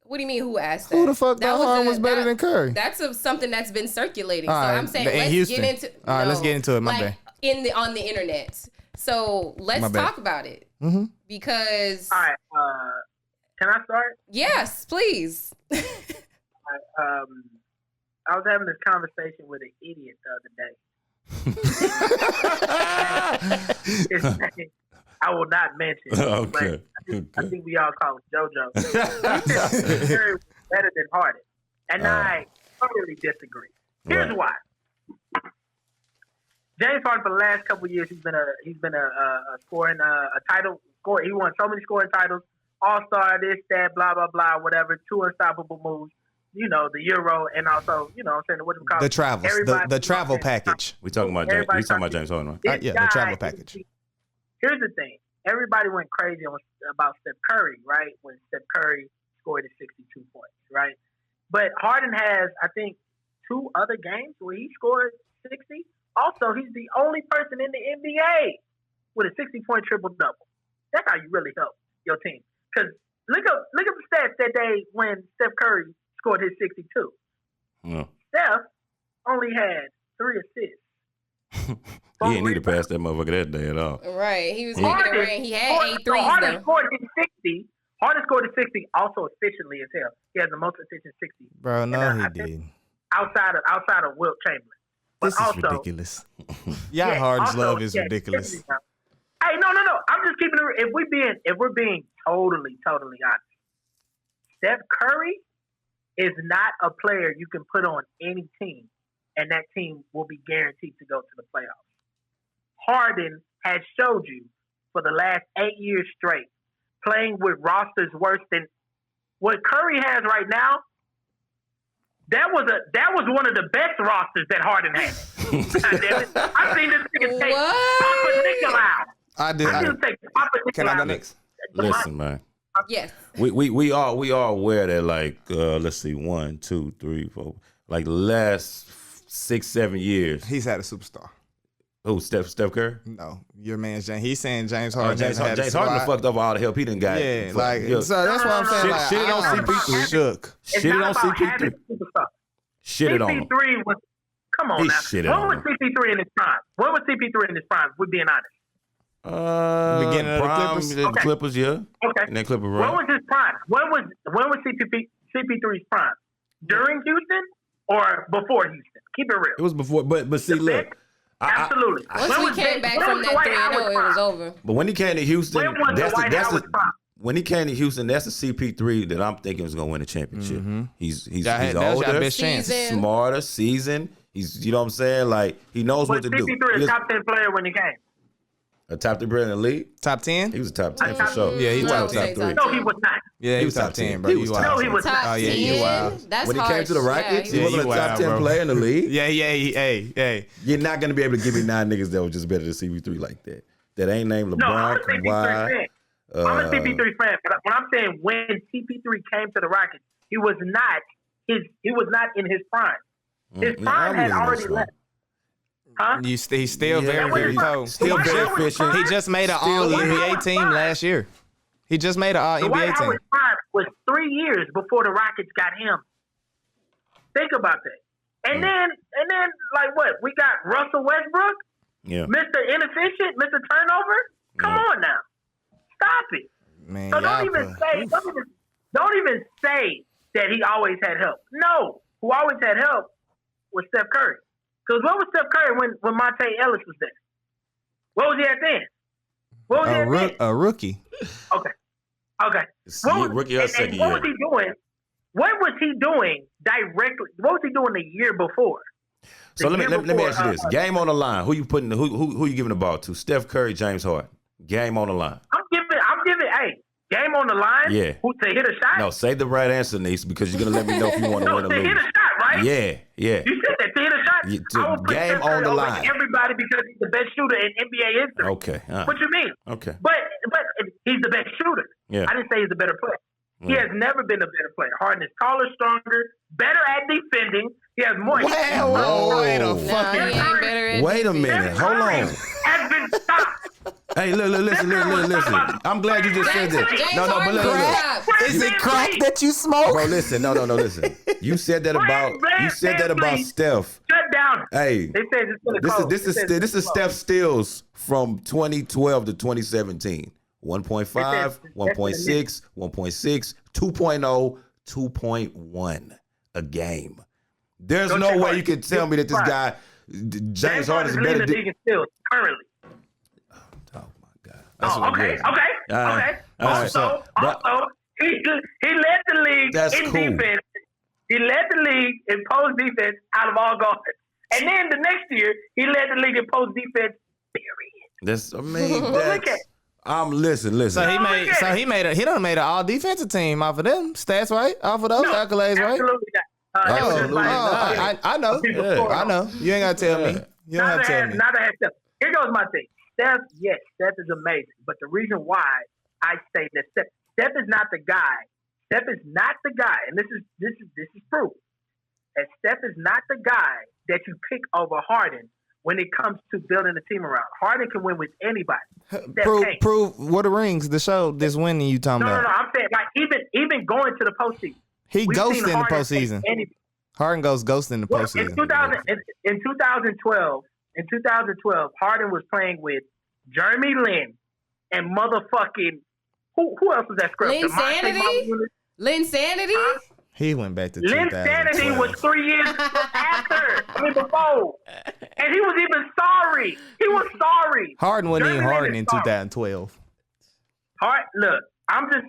What do you mean, who asked that? Who the fuck thought Harden was better than Curry? That's something that's been circulating. All So right, I'm saying, in let's Houston. get into All right, let's get into it. My bad. On the internet. So let's My bad. talk about it. Mm-hmm. Because, All right, can I start? yes, please. I was having this conversation with an idiot the other day. His name, I will not mention. Okay. I think we all call him JoJo. He said Curry was better than Harden, and I totally disagree. Here's Right. why. James Harden for the last couple of years, he's been a scoring a title scorer. He won so many scoring titles, All-Star, this, that, blah blah blah, whatever. 2 unstoppable moves. You know, the Euro, and also, you know what I'm saying, what do we call The it? travels, the travel package. We talking about James Harden, right? This Yeah, the guy travel is- package. Here's the thing. Everybody went crazy about Steph Curry, right? When Steph Curry scored his 62 points, right? But Harden has, I think, 2 other games where he scored 60. Also, he's the only person in the NBA with a 60-point triple-double. That's how you really help your team. Because look up the stats that day when Steph Curry scored his 62. Yeah. Steph only had 3 assists. He ain't need to pass that motherfucker that day at all. Right. He was making it rain. He had 8 threes, Harden though. scored his 60. Harden scored his 60 also efficiently as hell. He has the most efficient 60 Bro, no, And, he I think did. outside of Wilt Chamberlain. But This is also, ridiculous. Y'all Harden's also, love is yeah, ridiculous. Hey, no. I'm just keeping it. If we're being totally honest, Steph Curry is not a player you can put on any team, and that team will be guaranteed to go to the playoffs. Harden has showed you for the last 8 years straight, playing with rosters worse than what Curry has right now. That was one of the best rosters that Harden had. God damn it. I've seen this nigga take Papa Nicolau. I've seen him take Papa Nicolau. Can I go next? Listen, man. Yes. We all aware that, like, let's see, 1, 2, 3, 4, like the last 6, 7 years. He's had a superstar. Who, Steph Curry? No, your man's James. He's saying James Harden. James hasn't had a Harden superstar. fucked up all the help he done got. Yeah, like Yeah. so that's what I'm saying. Like, Shit on I'm CP3. shook. It's Shitted not on about having CP3. a superstar. Shitted on him. CP3 was, come on He now. shitted When on was him. CP3 in his prime? When was CP3 in his prime? We're being honest. Beginning of the Clippers? The Okay. Clippers, yeah. Okay. And that Clipper When run. was his prime? When was CP3's prime? During Houston or before Houston? Keep it real. It was before, but see, look. Absolutely. Once we came back from that 3-0, it was over. But when he came to Houston, When was that's Dwight the Howard's prime? when he came to Houston, that's the CP3 that I'm thinking is gonna win a championship. He's That was older, your best chance. Season. smarter, seasoned. He's, you know what I'm saying? Like, he knows Was what to do. CP3 a top 10 player when he came? A top 10 player in the league. Top 10? He was a top 10 for sure. Yeah, he was was top top 3. 10. No, he was not. Yeah, he was top 10, bro. He was You top wild. 10. No, he was Top not. Oh, yeah, 10? you wild. That's When he harsh. came to the Rockets, he Yeah, wasn't you a top wild, 10 bro. player in the league. Yeah, hey. You're not gonna be able to give me 9 niggas that was just better than CP3 like that. That ain't named No, I'm LeBron, a CP3 Kawhi. fan. I'm a CP3 fan, but when I'm saying when CP3 came to the Rockets, he was not in his prime. His prime had already left. Huh? He's still Yeah, very he's cold. still very efficient. He just made an Still All living. NBA team last year. He just made an All Dwight NBA team. Howard's prime was 3 years before the Rockets got him. Think about that. And then like what? We got Russell Westbrook, Yeah. Mr. Inefficient, Mr. Turnover. Come on now. Stop it. Man, So don't even say that he always had help. No, who always had help was Steph Curry. Because what was Steph Curry when Monte Ellis was there? What was he at then? What was he at then? A rookie. Okay. Rookie or second what year. was he doing? What was he doing directly? What was he doing the year before? So let me ask you this: game on the line. Who you putting? Who you giving the ball to? Steph Curry, James Harden. Game on the line. I'm giving. Hey, game on the line. Yeah. Who to hit a shot? No, say the right answer, Niece, because you're gonna let me know if you want to No, win or to lose. hit a shot, right? Yeah. You said that to hit a shot. I will put Game Steph Curry on the over line. everybody because he's the best shooter in NBA history. Okay. What you mean? Okay. But he's the best shooter. Yeah. I didn't say he's a better player. He has never been a better player. Harden is taller, stronger, better at defending. He has more. Wait a fucking Wait a minute. Hold on. Has been stopped. Hey, listen. I'm glad you just said that. But look. Is it crack that you smoke? Bro, listen. No, listen. You said that about Steph. Shut down. Hey, They said it's gonna close. this is Steph Stills from 2012 to 2017. 1.5, 1.6, 1.6, 2.0, 2.1 a game. There's no way you can tell me that this guy, James Harden, is better than still currently. Oh my God. Okay. Also, he led the league in defense. He led the league in post defense out of all guards. And then the next year, he led the league in post defense. Period. Look at. Listen. So he done made an all defensive team off of them stats, right? Off of those accolades, right? Absolutely not. I know. I know. You ain't gotta tell me. You don't have to tell me. Not to have Steph. Here goes my thing. Steph is amazing. But the reason why I say that Steph is not the guy. Steph is not the guy, and this is proof. That Steph is not the guy that you pick over Harden when it comes to building a team around. Harden can win with anybody. Prove what the rings, the show, this winning you talking about. No. I'm saying like even going to the postseason. He ghosted in the postseason. Harden goes ghost in the postseason. In 2012, Harden was playing with Jeremy Lin and motherfucking who else was that scrub? Lin Sanity? He went back to Lin 2012. Sanity was 3 years before. And he was even sorry. He was sorry. Harden wasn't even Harden in 2012. Look, I'm just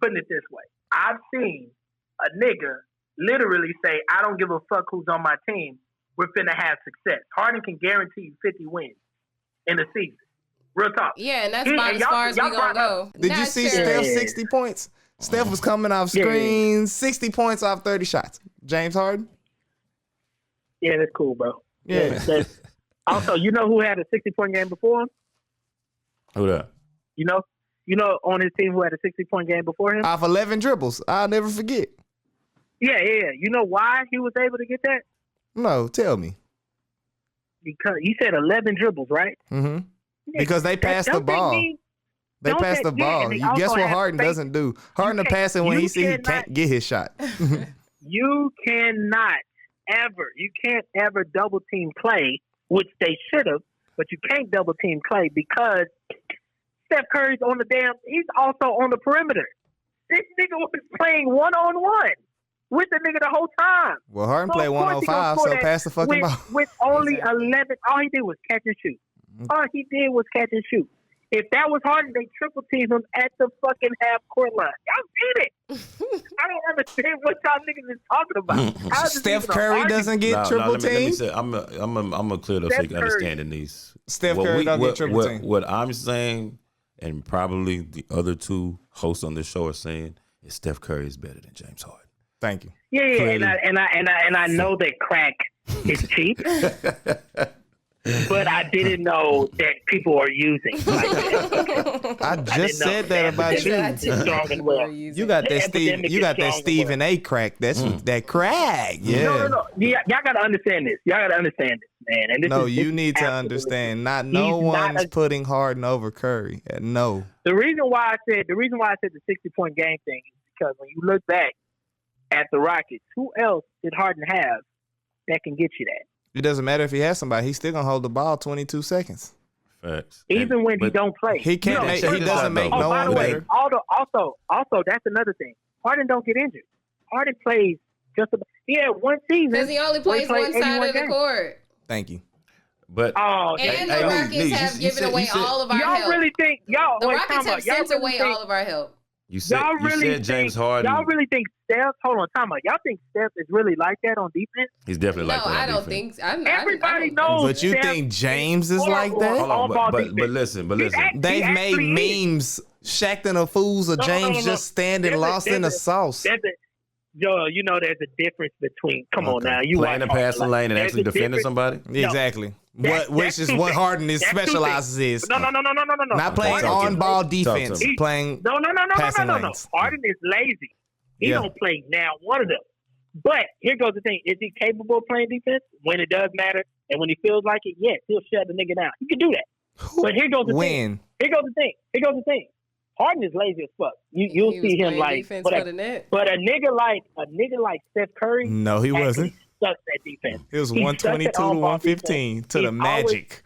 putting it this way. I've seen a nigga literally say, I don't give a fuck who's on my team. We're finna have success. Harden can guarantee you 50 wins in a season. Real talk. Yeah, and that's about as far as we gonna go. Did you see Steph 60 points? Steph was coming off screens, 60 points off 30 shots. James Harden? Yeah, that's cool, bro. Yeah. Also, you know who had a 60-point game before him? Who that? You know on his team who had a 60-point game before him? Off 11 dribbles. I'll never forget. Yeah. You know why he was able to get that? No, tell me. Because you said 11 dribbles, right? Mm-hmm. Because they passed the ball. They passed the ball. You guess what Harden doesn't do? Harden will pass it when he see he can't get his shot. You can't ever double team Clay, which they should have, but you can't double team Clay because Steph Curry's on he's also on the perimeter. This nigga was playing one-on-one with the nigga the whole time. Well, Harden played 1-on-5, so pass the fucking ball. With only 11, all he did was catch and shoot. All he did was catch and shoot. If that was Harden, they triple team him at the fucking half court line. Y'all did it. I don't understand what y'all niggas is talking about. Steph Curry doesn't get triple team. Let me say, I'm gonna clear up so you can understand in these. Steph Curry don't get triple team. What I'm saying, and probably the other two hosts on this show are saying, is Steph Curry is better than James Harden. Thank you. Yeah, and I know that crack is cheap. But I didn't know that people are using like that. I just said that about you. You got that Stephen A. crack. That's that crack. Yeah. No. Y'all gotta understand this. Man. And this you need to understand. No one's putting Harden over Curry. No. The reason why I said the 60-point game thing is because when you look back at the Rockets, who else did Harden have that can get you that? It doesn't matter if he has somebody. He's still going to hold the ball 22 seconds. Facts. Even when he don't play. He can't. He doesn't make Oh, no by the one way, better. also, that's another thing. Harden don't get injured. Harden plays just about. He had one season Because he only where plays one side of the games. court. Thank you. But Oh, And Hey, the Lee, Rockets have you given said- away you said- all of our y'all help. really think The wait, Rockets time have out. Y'all sent really away think- all of our help. you said Y'all you really said James think, Harden. Y'all really think Steph? Hold on, time out. Y'all think Steph is really like that on defense? He's definitely No, like that. on I don't defense. think. I Everybody don't- knows. But you Steph think James is or- like or that? Hold on, all-ball but defense. listen. They've He made actually is. memes. Shaqtin' a fools of No, James no. just standing There's lost in the sauce. Yo, you know there's a difference between. Come on Okay. now, you Playing the watch passing Harden, lane and there's actually a defending difference. somebody. Exactly. That's Which is two what things. Harden is That's two specializes is. No. Not playing Talk to on me. ball Talk to defense, me. playing No. passing No. lanes. Harden is lazy. He Yeah. don't play now one of them. But here goes the thing: is he capable of playing defense when it does matter and when he feels like it? Yes, he'll shut the nigga down. He can do that. But here goes the thing. Here goes the thing. Harden is lazy as fuck. You'll He was see him playing like, defense but for the net. a nigga like Steph Curry. No, he actually wasn't. Sucks at defense. It was He 122 sucks to at on-ball 115 to the He's Magic.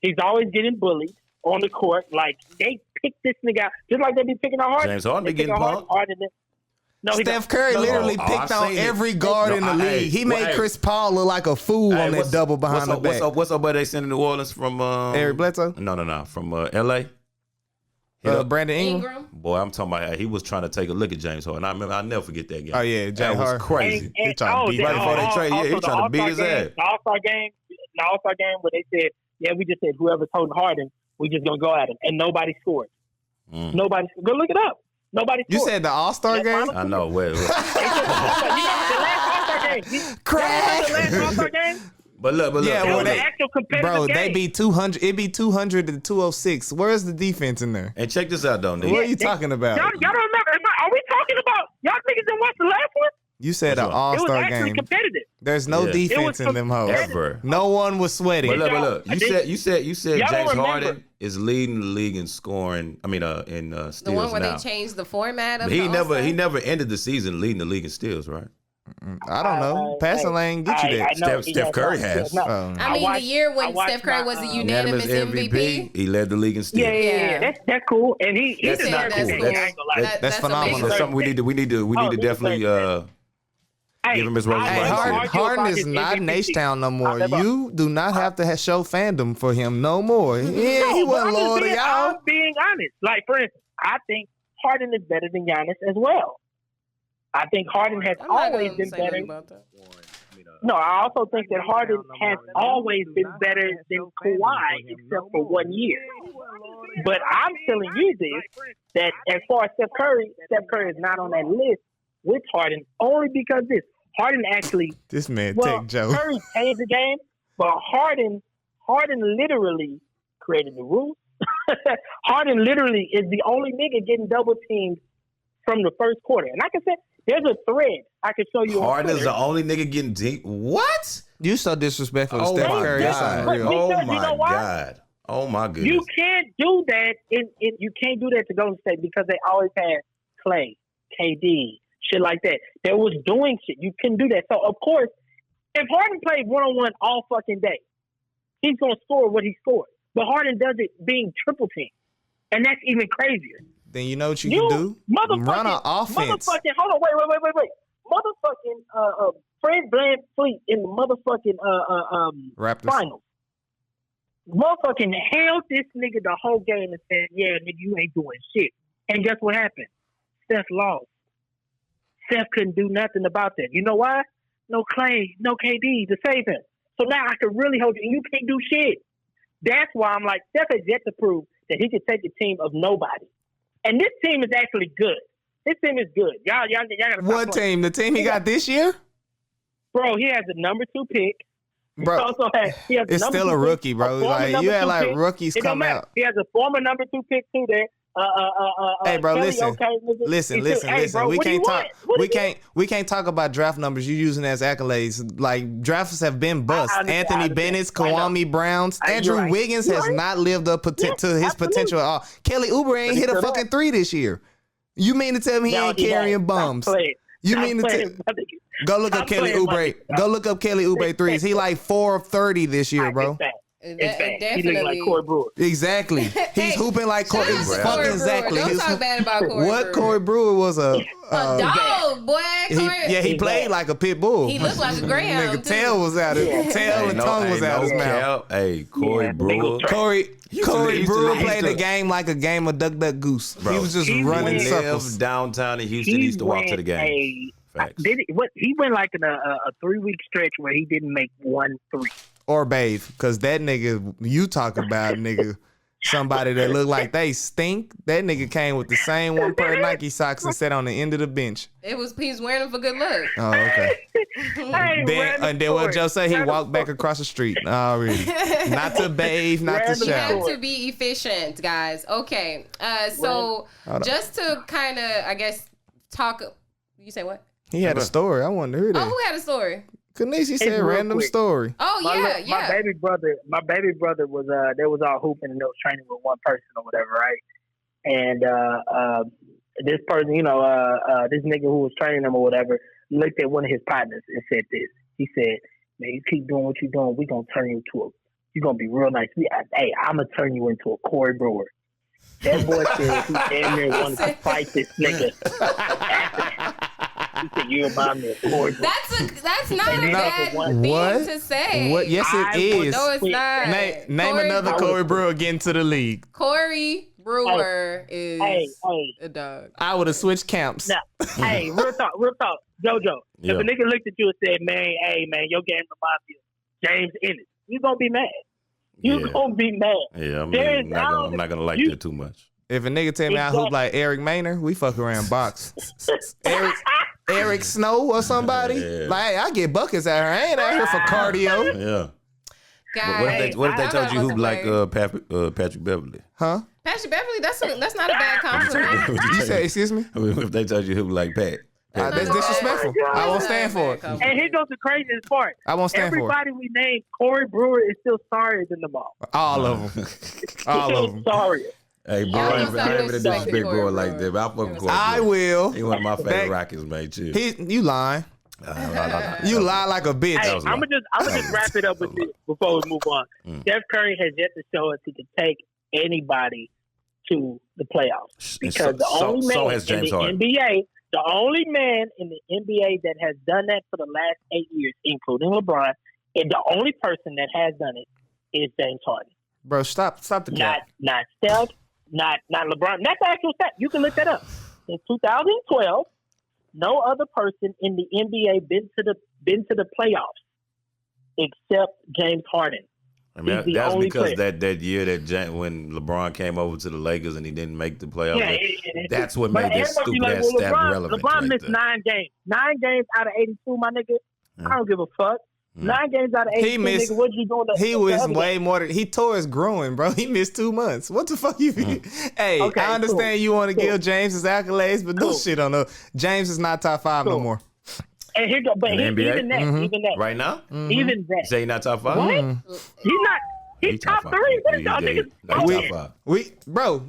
He's always getting bullied on the court. Like they pick this nigga out, just like they be picking on Harden. James Harden They be pick getting on punked. Harden. No, he Steph don't. Curry No, literally Oh, picked I've on seen it. every guard in the league. He made Chris Paul look like a fool on that double behind the back. What's up, buddy? They sending New Orleans from Eric Bledsoe? No, from L.A. Hit up. Brandon Ingram? Ingram. Boy, I'm talking about he was trying to take a look at James Harden. I remember, I'll never forget that game. Oh, yeah, that James was Harden. crazy. He tried to beat Right before they trade, yeah, he trying to beat his ass. The All-Star game where they said, yeah, we just said whoever's holding Harden, we just gonna go at him, and nobody scored. Nobody. Go look it up. Nobody scored. You said the All-Star game? I know. Wait. You know, the last All-Star game. Crack. The last All-Star game. But look. Yeah, It well, was an actual competitive Bro, game. they be 200. It be 200 to 206. Where's the defense in there? And check this out, though, nigga. What are you talking about? Y'all don't remember? Are we talking about y'all niggas didn't watch the last one? You said an Which one? It was All-Star actually game. competitive. There's no Yeah. defense in them hoes. Ever. No one was sweating. But look. I You said Y'all don't James remember. Harden is leading the league in scoring. I mean, in steals The one where now. they changed the format of But he the All-Star? never ended the season leading the league in steals, right? I don't know. Passing lane get you that. know Steph Curry has. I mean, the year when Steph Curry was a unanimous MVP. He led the league in steals. Yeah. That's cool. And he That's deserved not that. cool. I ain't That's- gonna lie. That's phenomenal. amazing. That's something we need to he definitely give him his rose. Hey, Harden is not in H-Town no more. You do not have to show fandom for him no more. Yeah, he wasn't loyal to y'all. I'm being honest. Like, for instance, I think Harden is better than Giannis as well. I think Harden has I'm not always gonna been say better. nothing about that. No, I also think that Harden has always been better than Kawhi, except for 1 year. But I'm telling you this, that as far as Steph Curry is not on that list with Harden, only because Harden actually, This man well, take Joe. Curry changed the game, but Harden literally created the rules. Harden literally is the only nigga getting double teamed from the first quarter. And like I said, there's a thread I can show you on Harden is Twitter. the only nigga getting deep. What? You so disrespectful to Oh Steph my Curry. It's god! unreal. Oh Because you my know why? god! Oh my goodness! You can't do that. You can't do that to Golden State because they always had Clay, KD, shit like that. They was doing shit. You couldn't do that. So of course, if Harden played 1-on-1 all fucking day, he's gonna score what he scored. But Harden does it being triple teamed, and that's even crazier. Then you know what you can do? Run an offense. Motherfucking, hold on, wait. Motherfucking Fred VanVleet in the motherfucking Raptors. finals. Motherfucking held this nigga the whole game and said, yeah, nigga, you ain't doing shit. And guess what happened? Steph lost. Steph couldn't do nothing about that. You know why? No Clay, no KD to save him. So now I can really hold you, and you can't do shit. That's why I'm like, Steph has yet to prove that he could take a team of nobody. And this team is actually good. This team is good. Y'all gotta stop What playing. team? The team he got this year? Bro, he has a number 2 pick. Bro, He also he has it's number still 2 a pick, rookie, bro. former Like number you had 2 like pick. rookies It don't come matter. out. He has a former number 2 pick too there. Hey, bro, Kelly, listen. okay, nigga. Listen. Hey, bro, We what do you can't talk. want? What do you We can't talk about draft numbers you using as accolades. Like drafts have been bust. I understand, Anthony I understand. Bennett, I know. Kwame Browns, You're Andrew right. Wiggins You're has right. not lived up to his absolutely. potential at all. Kelly Oubre ain't But hit a he's fucking still 3 this year. You mean to tell me he No, ain't he carrying ain't. bums? Stop playing. You Stop mean to playing, brother. go look up Stop Kelly playing, Oubre? brother. Go look up Kelly Oubre threes. He like 4 of 30 this year, bro. It's bad. He Definitely. look like Corey Brewer. Exactly. He's hooping like Corey. Shout out to Corey Fucking Brewer. exactly. Don't talk bad about Corey What Brewer. Corey Brewer was A dog, boy. he played like a pit bull. He looked like a greyhound. Nigga, tail was out of tail and tongue was out his mouth. Hey, Corey Brewer. Corey Brewer played the to- game like a game of duck duck goose. Bro, he was just he running went- circles. Downtown in Houston. He used to walk to the game. Facts. He went like in a 3-week stretch where he didn't make 1 3. Or bathe, because that nigga you talk about, nigga, somebody that look like they stink. That nigga came with the same one pair of Nike socks and sat on the end of the bench. He was wearing them for good luck. Oh, okay. Hey, And then what Joe say? He walked back across the street. Already. Not to bathe, not to Random You have shower. to be efficient, guys. Okay. So just to kind of, I guess, talk. You say what? He had a story. I wanted to hear Oh, that. who had a story? Canice said real random quick. story. Oh, yeah. My baby brother was they was all hooping and they was training with one person or whatever, right? And this person, this nigga who was training them or whatever, looked at one of his partners and said this. He said, "Man, you keep doing what you're doing, we gonna turn you you're gonna be real nice. I'm gonna turn you into a Corey Brewer." That boy said he damn near wanted to fight this nigga. He said, "You remind me of Corey Brewer." That's not a bad thing What? to say. What? Yes, it is. No, it's not. Name another Corey Brewer getting to the league. Corey Brewer is a dog. I would have switched camps. Now, hey, real talk, JoJo. Yeah. If a nigga looked at you and said, "Man, hey, man, your game reminds me of James Ennis," you gonna be mad. You gonna be mad. Yeah, I'm not gonna like that too much. If a nigga tell me I hoop like Eric Maynard, we fuck around box. Eric Snow or somebody. Yeah. Like, hey, I get buckets out here. I ain't out here for cardio. Yeah. Guys, What if they I told you wasn't hoop like playing. Patrick Beverly? Huh? Patrick Beverly, that's not a bad compliment. You say, excuse me? If they told you hoop like Pat? That's disrespectful. I won't stand for it. And here goes the craziest part. I won't stand for it. Everybody we named Corey Brewer is still sorrier than them all. All of them. All Still of them. sorrier. Hey, bro, Yeah, I he ain't was even so disrespect Corey bro like Brewer. that. But I fucking Corey I Brewer. will. He one of my favorite That- Rockets, man. Chill. You lying. You lie like a bitch. Hey, was I'm gonna just wrap it up with this before we move on. Steph Curry has yet to show us he can take anybody to the playoffs because the only man has James in the Harden. NBA, the only man in the NBA that has done that for the last 8 years, including LeBron, and the only person that has done it is James Harden. Bro, stop the cap. Not Steph, not LeBron. That's the actual stat. You can look that up. In 2012, no other person in the NBA been to the playoffs except James Harden. I mean, He's the that's only because player. that year when LeBron came over to the Lakers and he didn't make the playoffs. Yeah, That's what but made that everybody stupid ass stat relevant. LeBron like missed that. 9 games. 9 games out of 82, my nigga. I don't give a fuck. 9 games out of 82, He missed. nigga. What you doing? He was way more than he tore his groin, bro. He missed 2 months. What the fuck you? Hey, Okay, I understand you want to give James his accolades, but Cool. this shit on the James is not top 5 no more. And here go, but In the NBA? even that, even that, Right now? even that. Say he not top 5? He's not. He's top 3. What y'all niggas? Top 5.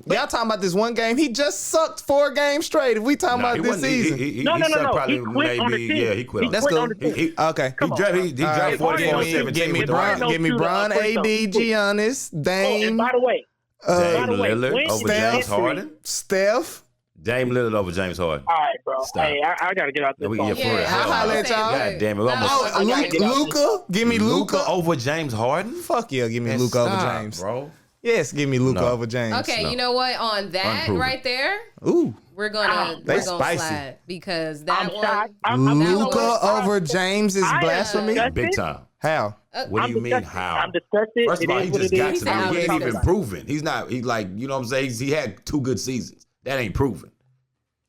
Y'all talking about this one game? He just sucked 4 games straight. If we talking about this season, No. Probably He quit on the team. Yeah, he quit on That's the cool. team. Okay. He dropped 40 Harden games, 17 Give me with the Bron, Rockets. give me Bron, AD, Giannis, Oh, and Dame, by the way, Dame the way, Lillard when over Steph- James Harden. Steph. Dame Lillard over James Harden. all right, bro. Stop. Hey, I gotta get out this We phone. get for the Yeah, hell I'll holler out at of y'all. God damn it. No, Almost I gotta get out Luka. Give me Luka. over James Harden? Fuck yeah, give me Luka over Stop, James. bro. Yes, give me Luka No. over James. Okay, No. you know what? On that Unproven. right there, Ooh, we're gonna They slide spicy. because I'm that shocked. one. Luka over James is I am blasphemy. disgusted. Big time. How? What do I'm you mean, disgusted. how? I'm disgusted. First of all, It he is what just it got is. to me. He ain't disgusted. even proven. He's not, you know what I'm saying? He had 2 good seasons. That ain't proven.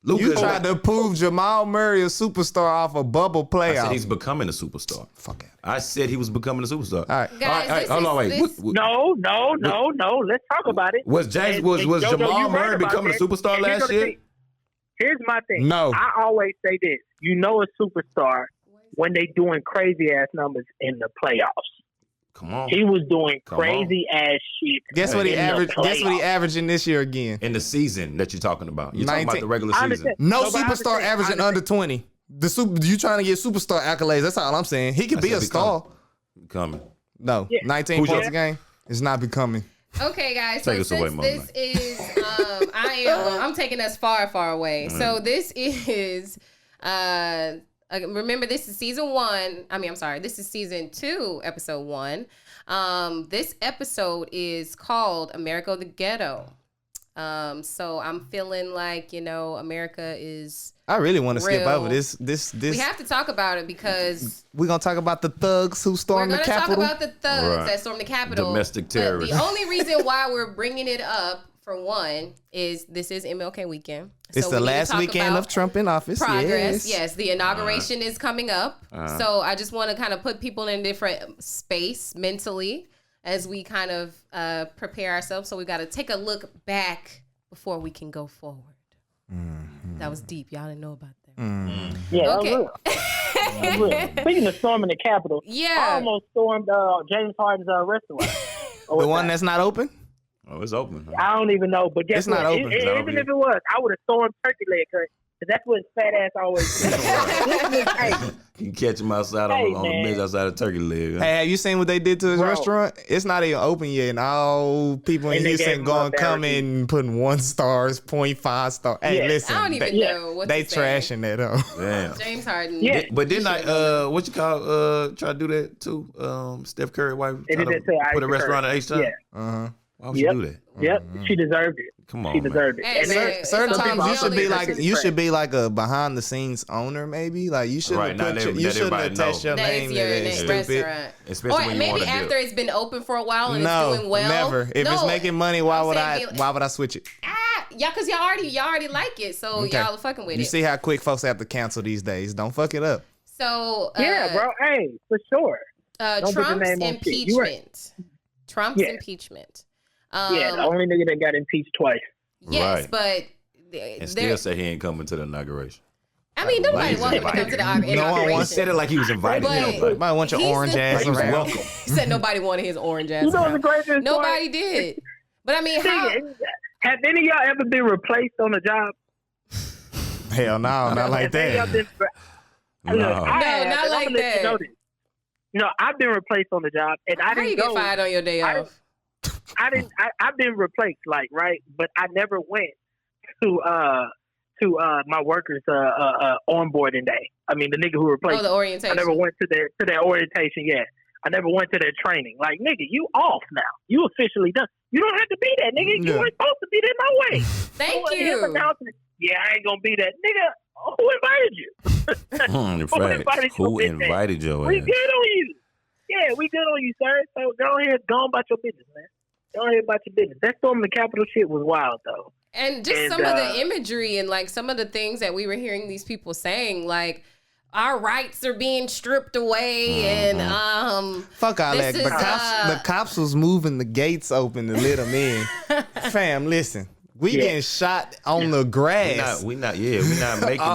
Luka You tried to prove Jamal Murray a superstar off a bubble I said playoff. he's becoming a superstar. Fuck it. I said he was becoming a superstar. All right. Guys, this hold on, is- wait. this- No. Let's talk about it. Was James And was Jojo, Jamal you right Murray about becoming a that. superstar And here's last the year? thing. Here's my thing. No. I always say this. You know a superstar when they doing crazy ass numbers in the playoffs. Come on. He was doing Come on. crazy ass shit. Guess what he in the averaged? Guess what he playoffs. averaging this year again? In the season that you're talking about. You're talking about 19. the regular I season. understand. No No, but I superstar understand. averaging I under 20. You trying to get superstar accolades? That's all I'm saying. He could I be said a star. Coming. No, Yeah. 19 Who's points your- a game. It's not becoming. Okay, guys. Take So us away, since Mama. this is, I'm taking us far, far away. So this is, remember, this is season 1. This is season 2, episode 1. This episode is called America the Ghetto. So I'm feeling like, America is. I really want to skip real. over this. We have to talk about it because we're gonna talk about the thugs who stormed the Capitol. We're gonna talk about the thugs that stormed the Capitol. Domestic terrorists. The only reason why we're bringing it up, for one, is this is MLK weekend. It's So the we need to last talk weekend about of Trump in office. progress. Yes, the inauguration is coming up. So I just want to kind of put people in a different space mentally as we kind of prepare ourselves. So we got to take a look back before we can go forward. That was deep. Y'all didn't know about that. Yeah, Okay. that was real. Speaking of storming the Capitol, Yeah. I almost stormed James Harden's restaurant. The one that's not open. Oh, it's open. Huh? I don't even know, but guess It's what? not open. It's not Even open if it was, I would have stormed turkey leg cut. Cause that's what his fat ass always do. Hey, You can catch him outside Hey, on the man. bench outside of Turkey Leg. Huh? Hey, have you seen what they did to his Bro. restaurant? It's not even open yet, and all people in And they gave Houston him going a coming and putting 1 stars, 0.5 star. Hey, Yeah. listen, I don't even know what they to say. trashing that up. Damn. James Harden. Yeah. But didn't I, try to do that too? Steph Curry wife They tried did to that to put a Aisha restaurant at Curry. H-Town? Yeah. Uh-huh. Why would she Yep. do that? Yep, she deserved it. Come on, She man. deserved it. Hey, And man, then- it's Certain all times about you should be the like business a behind the scenes owner, maybe. Like you shouldn't Right, have now put they- your, that you shouldn't everybody attach know. your That name is to your that. next Stupid. restaurant. Especially Or when you maybe want to after dip. it's been open for a while and No, it's doing well. never. If it's No. making money, why I'm would saying Why would I switch it? Yeah, because y'all already like it, so Okay. y'all are fucking with You it. see how quick folks have to cancel these days. Don't fuck it up. So yeah, bro. Hey, for sure. Don't put your Trump's name on shit. You right. impeachment. Trump's Yeah. impeachment. Yeah, the only nigga that got impeached twice. Yes, Right. but And still say he ain't coming to the inauguration. I mean, nobody He's wants him to come to the inauguration. No one He wants said it like he was invited. But- Might want your He's orange the- ass He was around. welcome. He said nobody wanted his orange ass. You know what's the around. greatest part? Nobody did. But I mean, how? Nigga, have any of y'all ever been replaced on a job? Hell no, not like Have any of y'all that. been- No. Look, I No, have, not and I'm like gonna let you that. know this. You know, I've been replaced on the job, and I How didn't you go. get fired on your day I off? I've been replaced, like, right, but I never went to my workers onboarding day. I mean, the nigga who replaced Oh, the me. I orientation. never went to their orientation yet. I never went to their training. Like, nigga, you off now. You officially done. You don't have to be that, nigga. You Yeah. weren't supposed to be there no way. Thank Him you. announcing, yeah, I ain't gonna be that, nigga. Who invited you? In fact, who invited your We ass? good on you. Yeah, we good on you, sir. So go ahead, go on about your business, man. Go ahead about your business. That storming the Capitol shit was wild, though. And just And, some of the imagery and like some of the things that we were hearing these people saying, like our rights are being stripped away, and Fuck all that. This The is, the cops was moving the gates open to let them in. Fam, listen. We Yeah. getting shot on the grass. We not making it.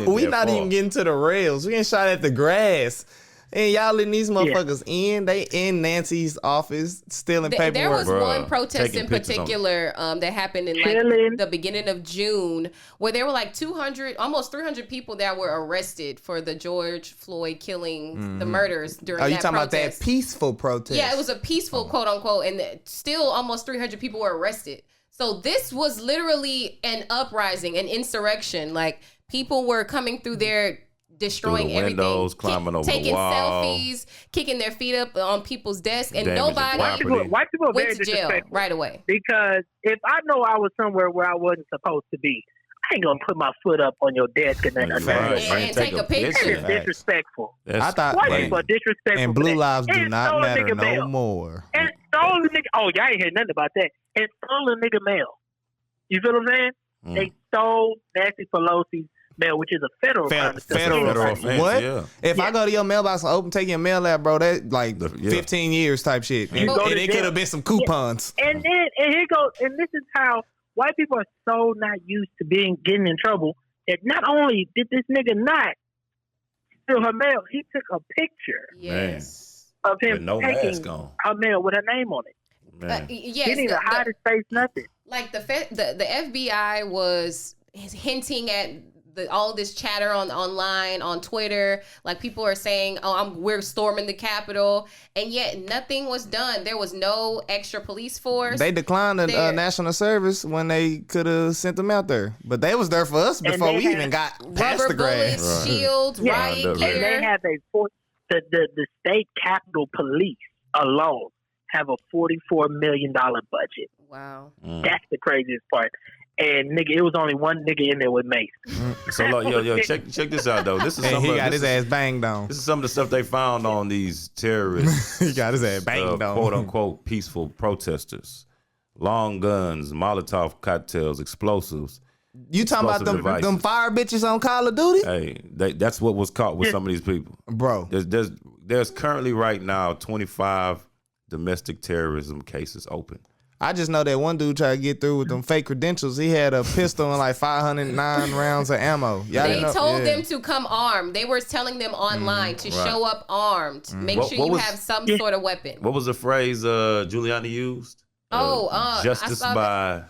We that not far. even getting to the rails. We getting shot at the grass. And y'all letting these motherfuckers in. They in Nancy's office stealing paperwork. there was Bruh, one protest taking in pictures on particular that happened in Chilling. like the beginning of June, where there were like 200, almost 300 people that were arrested for the George Floyd killing, the murders during Oh, you that talking protest. about that peaceful protest? Yeah, it was a peaceful quote unquote, and still almost 300 people were arrested. So this was literally an uprising, an insurrection. Like people were coming through there, destroying Through the windows, everything, climbing over the taking wall. selfies, kicking their feet up on people's desks, and Damaging nobody property. White people are very went to jail disrespectful. right away. Because if I know I was somewhere where I wasn't supposed to be, I ain't gonna put my foot up on your desk and Right, And take a picture. That is disrespectful. That's I thought- White like- people are disrespectful. And for blue that. lives do And not stole a matter nigga no mail. more. And stole a nigga. Oh, y'all ain't hear nothing about that. And stole a nigga mail. You feel what I'm saying? Mm. They stole Nancy Pelosi's mail, which is a federal crime. It's a Federal offense, what? yeah. If I Yeah. go to your mailbox and open, take your mail out, bro, that like Yeah. 15 years type shit. And, go to and it jail. could have been some coupons. And then and here goes, and this is how white people are so not used to getting in trouble that not only did this nigga not steal her mail, he took a picture Yes. of him With no taking mask on. her mail with her name on it. Man. Yes. He didn't even hide his face, nothing. Like the FBI was hinting at all this chatter online on Twitter, like people are saying, "Oh, we're storming the Capitol," and yet nothing was done. There was no extra police force. They declined the national service when they could have sent them out there, but they was there for us before we even got past rubber the grass. bullets, shields, riot gear. And they have the state capitol police alone have a $44 million budget. Wow, that's the craziest part. And nigga, it was only one nigga in there with mace. So yo, check this out though. This is And he got his ass banged on. This is some of the stuff they found on these terrorists. He got his ass banged on. Quote unquote peaceful protesters. Long guns, Molotov cocktails, explosives. You talking about them fire bitches on Call of Duty? Hey, that's what was caught with some of these people, bro. There's currently right now 25 domestic terrorism cases open. I just know that one dude tried to get through with them fake credentials. He had a pistol and like 509 rounds of ammo. They told them to come armed. They were telling them online to show up armed. Make sure you have some sort of weapon. What was the phrase Giuliani used? Justice by...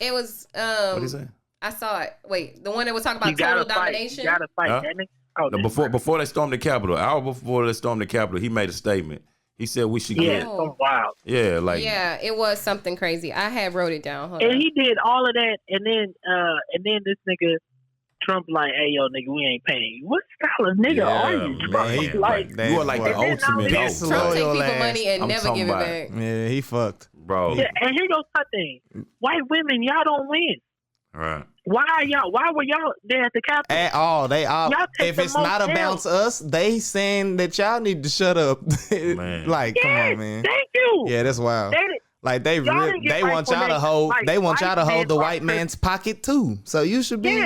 It was... what did he say? I saw it. Wait, the one that was talking about total domination? You gotta fight, no, before they stormed the Capitol, an hour before they stormed the Capitol, he made a statement. He said we should get... so wild. Yeah, like... Yeah, it was something crazy. I had wrote it down. Hold and on. he did all of that, and then this nigga, Trump, like, hey, yo, nigga, we ain't paying you. What style of nigga are you? Man, you are like the ultimate Trump take people money and never give it back. Yeah, he fucked. Bro. Yeah, and here goes my thing. White women, y'all don't win. Right. Why were y'all there at the Capitol? At all. If it's not about us, they saying that y'all need to shut up. Like, come on, man. Thank you. Yeah, that's wild. They want y'all to hold the white man's pocket too. So you should be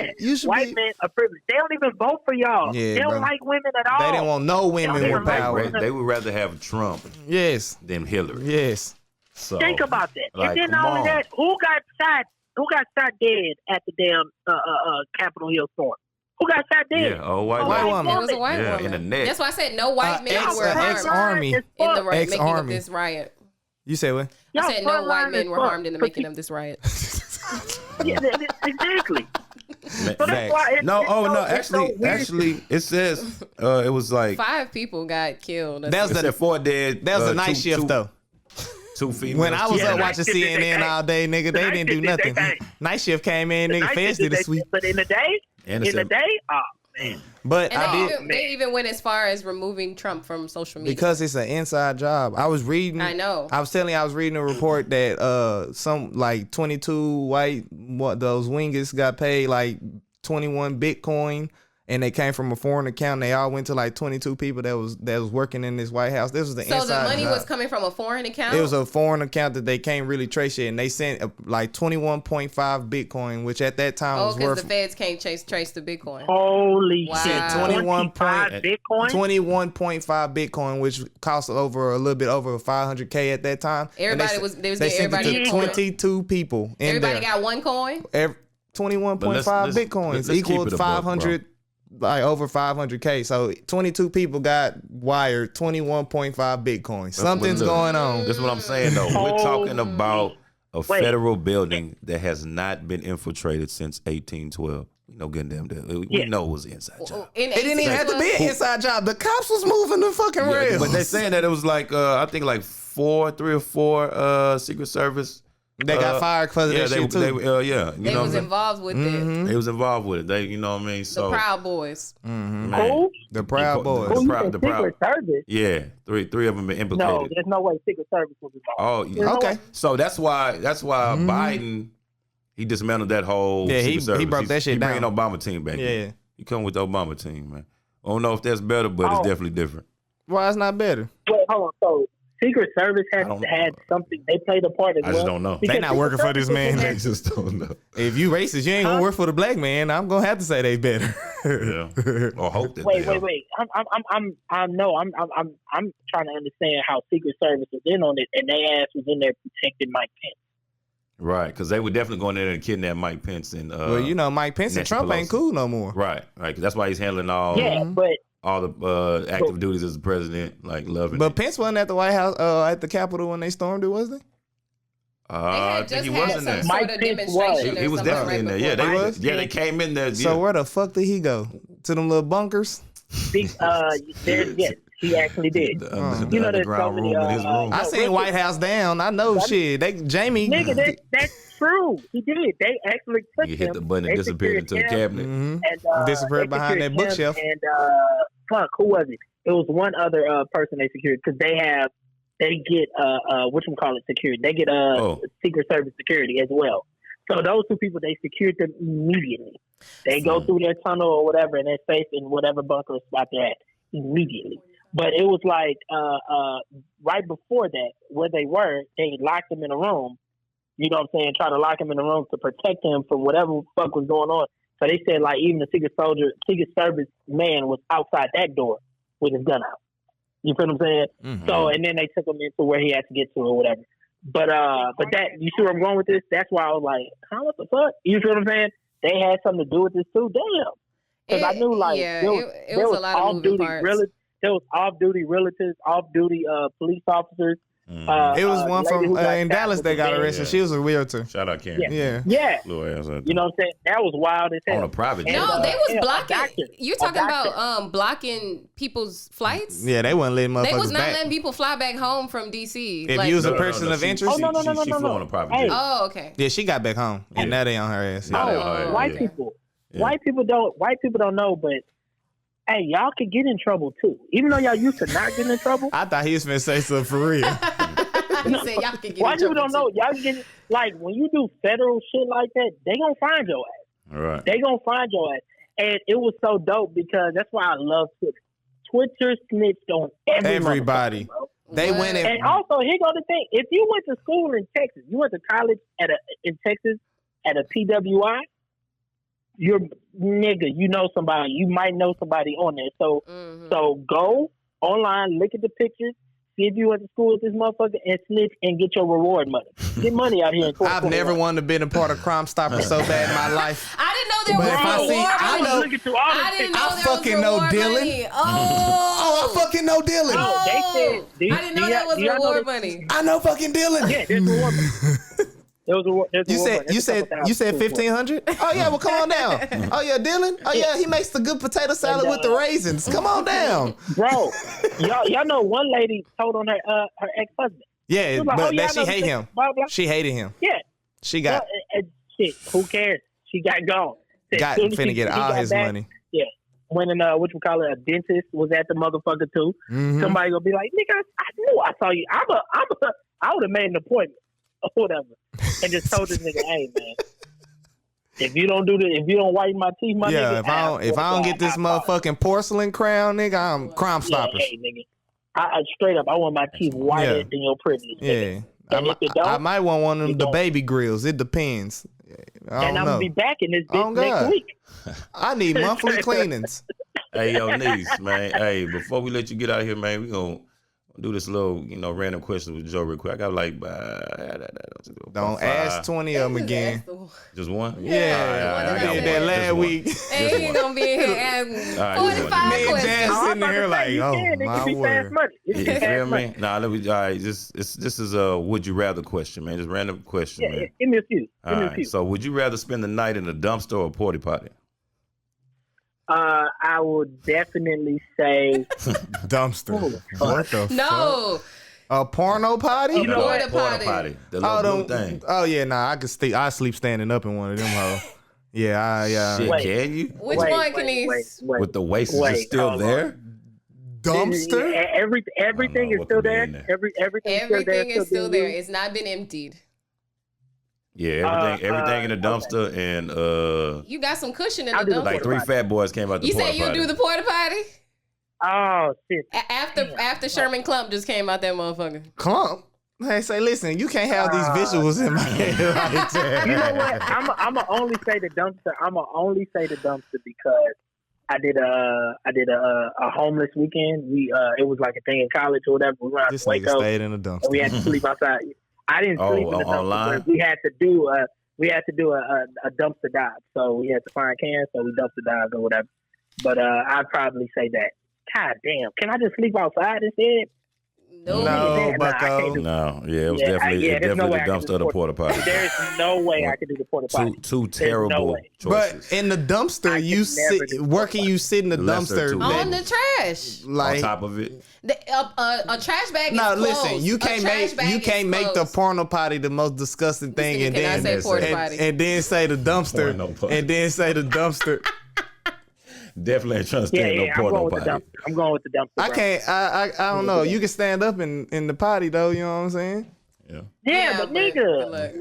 white men are privileged. They don't even vote for y'all. Yeah, they don't like women at all. They didn't want no women with power. They would rather have Trump than Hillary. Yes. So think about that. Like, and then not only that, who got shot dead at the damn Capitol Hill storm? Who got shot dead? Yeah, a white woman. It was a white woman. In the neck. That's why I said no white men were harmed ex-army. in the making of this riot. You said what? I said no white men were harmed in the making of this riot. Yeah, exactly. Actually, it says it was like 5 people got killed. That was 4 dead. That was a night shift though. 2 females. When I was up watching CNN all day, nigga, they didn't do nothing. Night shift came in, nigga, Feds did a sweep. But in the day, oh man. But they even went as far as removing Trump from social media because it's an inside job. I was reading. I know. I was reading a report that some like 22 those wingers got paid like 21 Bitcoin. And they came from a foreign account. They all went to like 22 people that was working in this White House. This was the inside So the money job. was coming from a foreign account? It was a foreign account that they can't really trace it. And they sent like 21.5 Bitcoin, which at that time was worth... because the feds can't trace the Bitcoin. Holy shit. 21.5 Bitcoin? 21.5 Bitcoin, which cost a little bit over $500K at that time. Everybody they sent it to 22 people. Everybody got one coin? 21.5 Bitcoins equals 500... like over 500K. So 22 people got wired 21.5 Bitcoin. Something's going on. That's what I'm saying though. We're talking about a federal building that has not been infiltrated since 1812. We know good damn that. We know it was an inside job. It didn't even have to be an inside job. The cops was moving the fucking rails. But they're saying that it was like I think like 3 or 4 Secret Service. They got fired because of that shit too. They was involved with it. They was involved with it. They, you know what I mean? So the Proud Boys. Who? The Proud Boys. The Proud. Secret Service? Yeah, three of them been implicated. No, there's no way Secret Service was involved. Oh, okay. So that's why Biden, he dismantled that whole Secret Service. He broke that shit down. He bringing Obama team back. Yeah. He come with the Obama team, man. I don't know if that's better, but it's definitely different. Why it's not better? Wait, hold on. So Secret Service had something. They played a part as well. I just don't know. They not working for this man. They just don't know. If you racist, you ain't gonna work for the black man. I'm gonna have to say they better. Yeah. Or hope that. Wait. I'm trying to understand how Secret Service was in on it, and they ass was in there protecting Mike Pence. Right, because they were definitely going in there and kidnap Mike Pence and. Well, you know, Mike Pence and Trump ain't cool no more. Right. That's why he's handling all. Yeah, but. All the active duties as the president, like loving. But Pence wasn't at the White House, at the Capitol when they stormed it, was he? I think he was in there. Some sort of demonstration He was definitely in there. Yeah, they was. Yeah, they came in there. So where the fuck did he go? To them little bunkers? Yes, he actually did. The underground room in his room. I seen White House Down. I know shit. Jamie. Nigga, that's true. He did. They actually took him. He hit the button and disappeared into the cabinet. Mm-hmm. And disappeared behind that bookshelf. And fuck, who was it? It was one other person they secured because they get whatchamacallit security. They get Secret Service security as well. So those two people, they secured them immediately. They go through their tunnel or whatever, and they're safe in whatever bunker spot they're at immediately. But it was like right before that, where they were, they locked him in a room. You know what I'm saying? Try to lock him in a room to protect him from whatever fuck was going on. So they said like even the Secret Service man was outside that door with his gun out. You feel what I'm saying? Mm-hmm. So and then they took him into where he had to get to or whatever. But that you see where I'm going with this? That's why I was like, huh, what the fuck? You feel what I'm saying? They had something to do with this too. Damn. Because I knew like there was a lot of moving parts. There was off-duty relatives, off-duty police officers. It was one from in Dallas that got arrested. Yeah. She was a realtor. Shout out Karen. Yeah. You know what I'm saying? That was wild as hell. On a private jet. No, they was blocking. You're talking about blocking people's flights? Yeah, they wasn't letting motherfuckers back. They was not letting people fly back home from D.C. If you was a person of interest. She flew on a private jet. Oh, okay. Yeah, she got back home. And now they on her ass. White people. Yeah. White people don't know, but hey, y'all could get in trouble too. Even though y'all used to not get in trouble. I thought he was finna say something for real. He said y'all could get White people don't know. Y'all can get like when you do federal shit like that, they gonna find your ass. All right. They gonna find your ass. And it was so dope because that's why I love Twitter. Twitter snitched on everybody. They went in. And also, here go the thing: if you went to school in Texas, you went to college in Texas at a PWI. You're nigga, you know somebody. You might know somebody on there. So so go online, look at the pictures, see if you went to school with this motherfucker, and snitch and get your reward money. Get money out here in court. I've never wanted to be a part of Crime Stoppers so bad in my life. I didn't know there was reward money. I didn't know I fucking know Dylan. I fucking know Dylan. No, they said, I didn't know there was reward money. I know fucking Dylan. Yeah, there's reward money. You said 1,500? Oh yeah, well come on down. Oh yeah, Dylan. Oh yeah, he makes the good potato salad with the raisins. Come on down, bro. Y'all know one lady told on her ex-husband. Yeah, like, but she hate him. Blah, blah. She hated him. Yeah, she got shit. Who cares? She got gone. Finna get all his money. Yeah. When a dentist was at the motherfucker too. Mm-hmm. Somebody gonna be like, nigga, I knew I saw you. I would have made an appointment or whatever, and just told this nigga, hey man, if you don't whiten my teeth, my nigga. If I don't get this motherfucking porcelain crown, nigga, I'm Crime Stoppers. Hey, nigga. I straight up, I want my teeth whiter than your privilege. Yeah. I might want one of them the baby grills. It depends. I'm gonna be back in this bitch next week. I need monthly cleanings. Hey, yo, niece, man. Hey, before we let you get out of here, man, we gonna do this little, random question with Joe real quick. I got like, don't ask 20 of them again. Just one? Yeah. I did that last week. Hey, he gonna be in here asking 45 questions. Jazz sitting here like, oh my word. You feel me? Nah, all right. This is a would you rather question, man. Just random question, man. Give me a few. All right. So, would you rather spend the night in a dumpster or a porta potty? I would definitely say dumpster. What the fuck? A porno potty? Porta potty. The little blue thing. Oh yeah, nah. I sleep standing up in one of them hoes. Yeah, Shit, can you? Which one, Canice? With the waist is still there? Dumpster? Everything is still there. Everything is still there. It's not been emptied. Yeah, everything in the dumpster, and you got some cushion in the dumpster. Like 3 fat boys came out the porta potty. You said you do the porta potty? Oh shit! After Sherman Clump just came out that motherfucker. Clump? Hey, say, listen, you can't have these visuals in my head like that. You know what? I'm gonna only say the dumpster. I'm gonna only say the dumpster because I did a homeless weekend. It was like a thing in college or whatever. We were out this in Waco, nigga stayed in the dumpster. We had to sleep outside. I didn't sleep in the dumpster. Online? We had to do a dumpster dive. So we had to find cans, so we dumpster dived or whatever. But I'd probably say that. God damn, can I just sleep outside instead? No, Bucko. No, yeah, it was definitely the dumpster of the porta potty. There's no way I could do the porta potty. Two terrible choices. But in the dumpster, you sit. Where can you sit in the dumpster? On the trash, like on top of it. A trash bag. No, is listen. closed. You can't make the porno potty the most disgusting thing, and then say the dumpster, and then say the dumpster. Definitely ain't trying to stand no porno potty. I'm going with the dumpster. I can't. I don't know. You can stand up in the potty though. You know what I'm saying? Yeah, but nigga,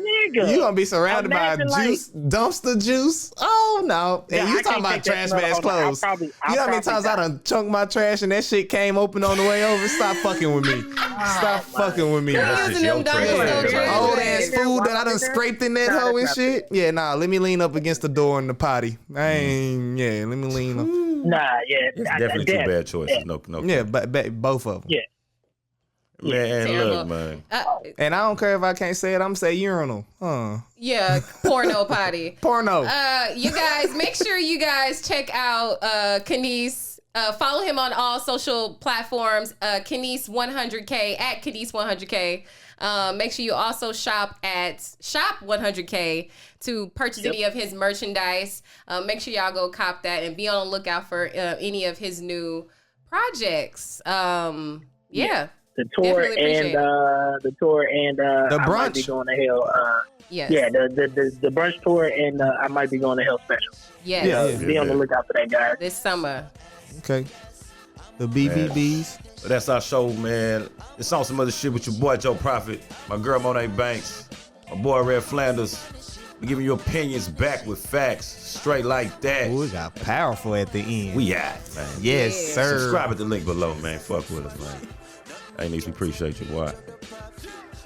you gonna be surrounded by juice, dumpster juice. Oh no! And you talking about trash bags closed? You know how many times I done chunked my trash and that shit came open on the way over? Stop fucking with me. Stop fucking with me. Old ass food that I done scraped in that hoe and shit. Yeah, nah. Let me lean up against the door in the potty. Let me lean up. Nah, it's definitely two bad choices. No. Yeah, but both of them. Yeah. Man, look, man. And I don't care if I can't say it. I'm gonna say urinal. Yeah, porno potty. Porno. You guys, make sure you guys check out Canice. Follow him on all social platforms. Canice 100K at Canice 100K. Make sure you also shop at Shop 100K to purchase any of his merchandise. Make sure y'all go cop that and be on the lookout for any of his new projects. Yeah. The tour and the brunch. I might be going to hell. Yes. Yeah, the brunch tour and I might be going to hell special. Yes. Be on the lookout for that, guys. This summer. Okay. The BBBs. But that's our show, man. It's on some other shit with your boy Joe Prophet, my girl Monet Banks, my boy Red Flanders. We giving you opinions back with facts, straight like that. Ooh, we got powerful at the end. We at, man. Yes, sir. Subscribe at the link below, man. Fuck with us, man. Hey, Niece, we appreciate you, boy.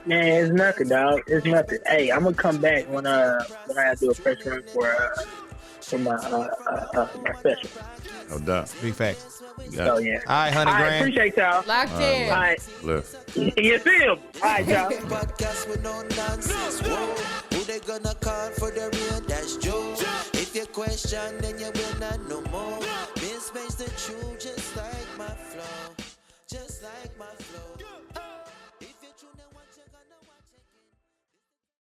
Man, it's nothing, dog. It's nothing. Hey, I'm gonna come back when I do a press run for my special. No doubt. Big facts. Oh yeah. All right, 100 grand. I appreciate y'all. Locked in. All right. Look. You see him. All right, y'all. Podcast with no nonsense. Whoa. Who they gonna call for the real? That's Joe. If you question, then you will not know more. This makes the truth just like my flow. Just like my flow.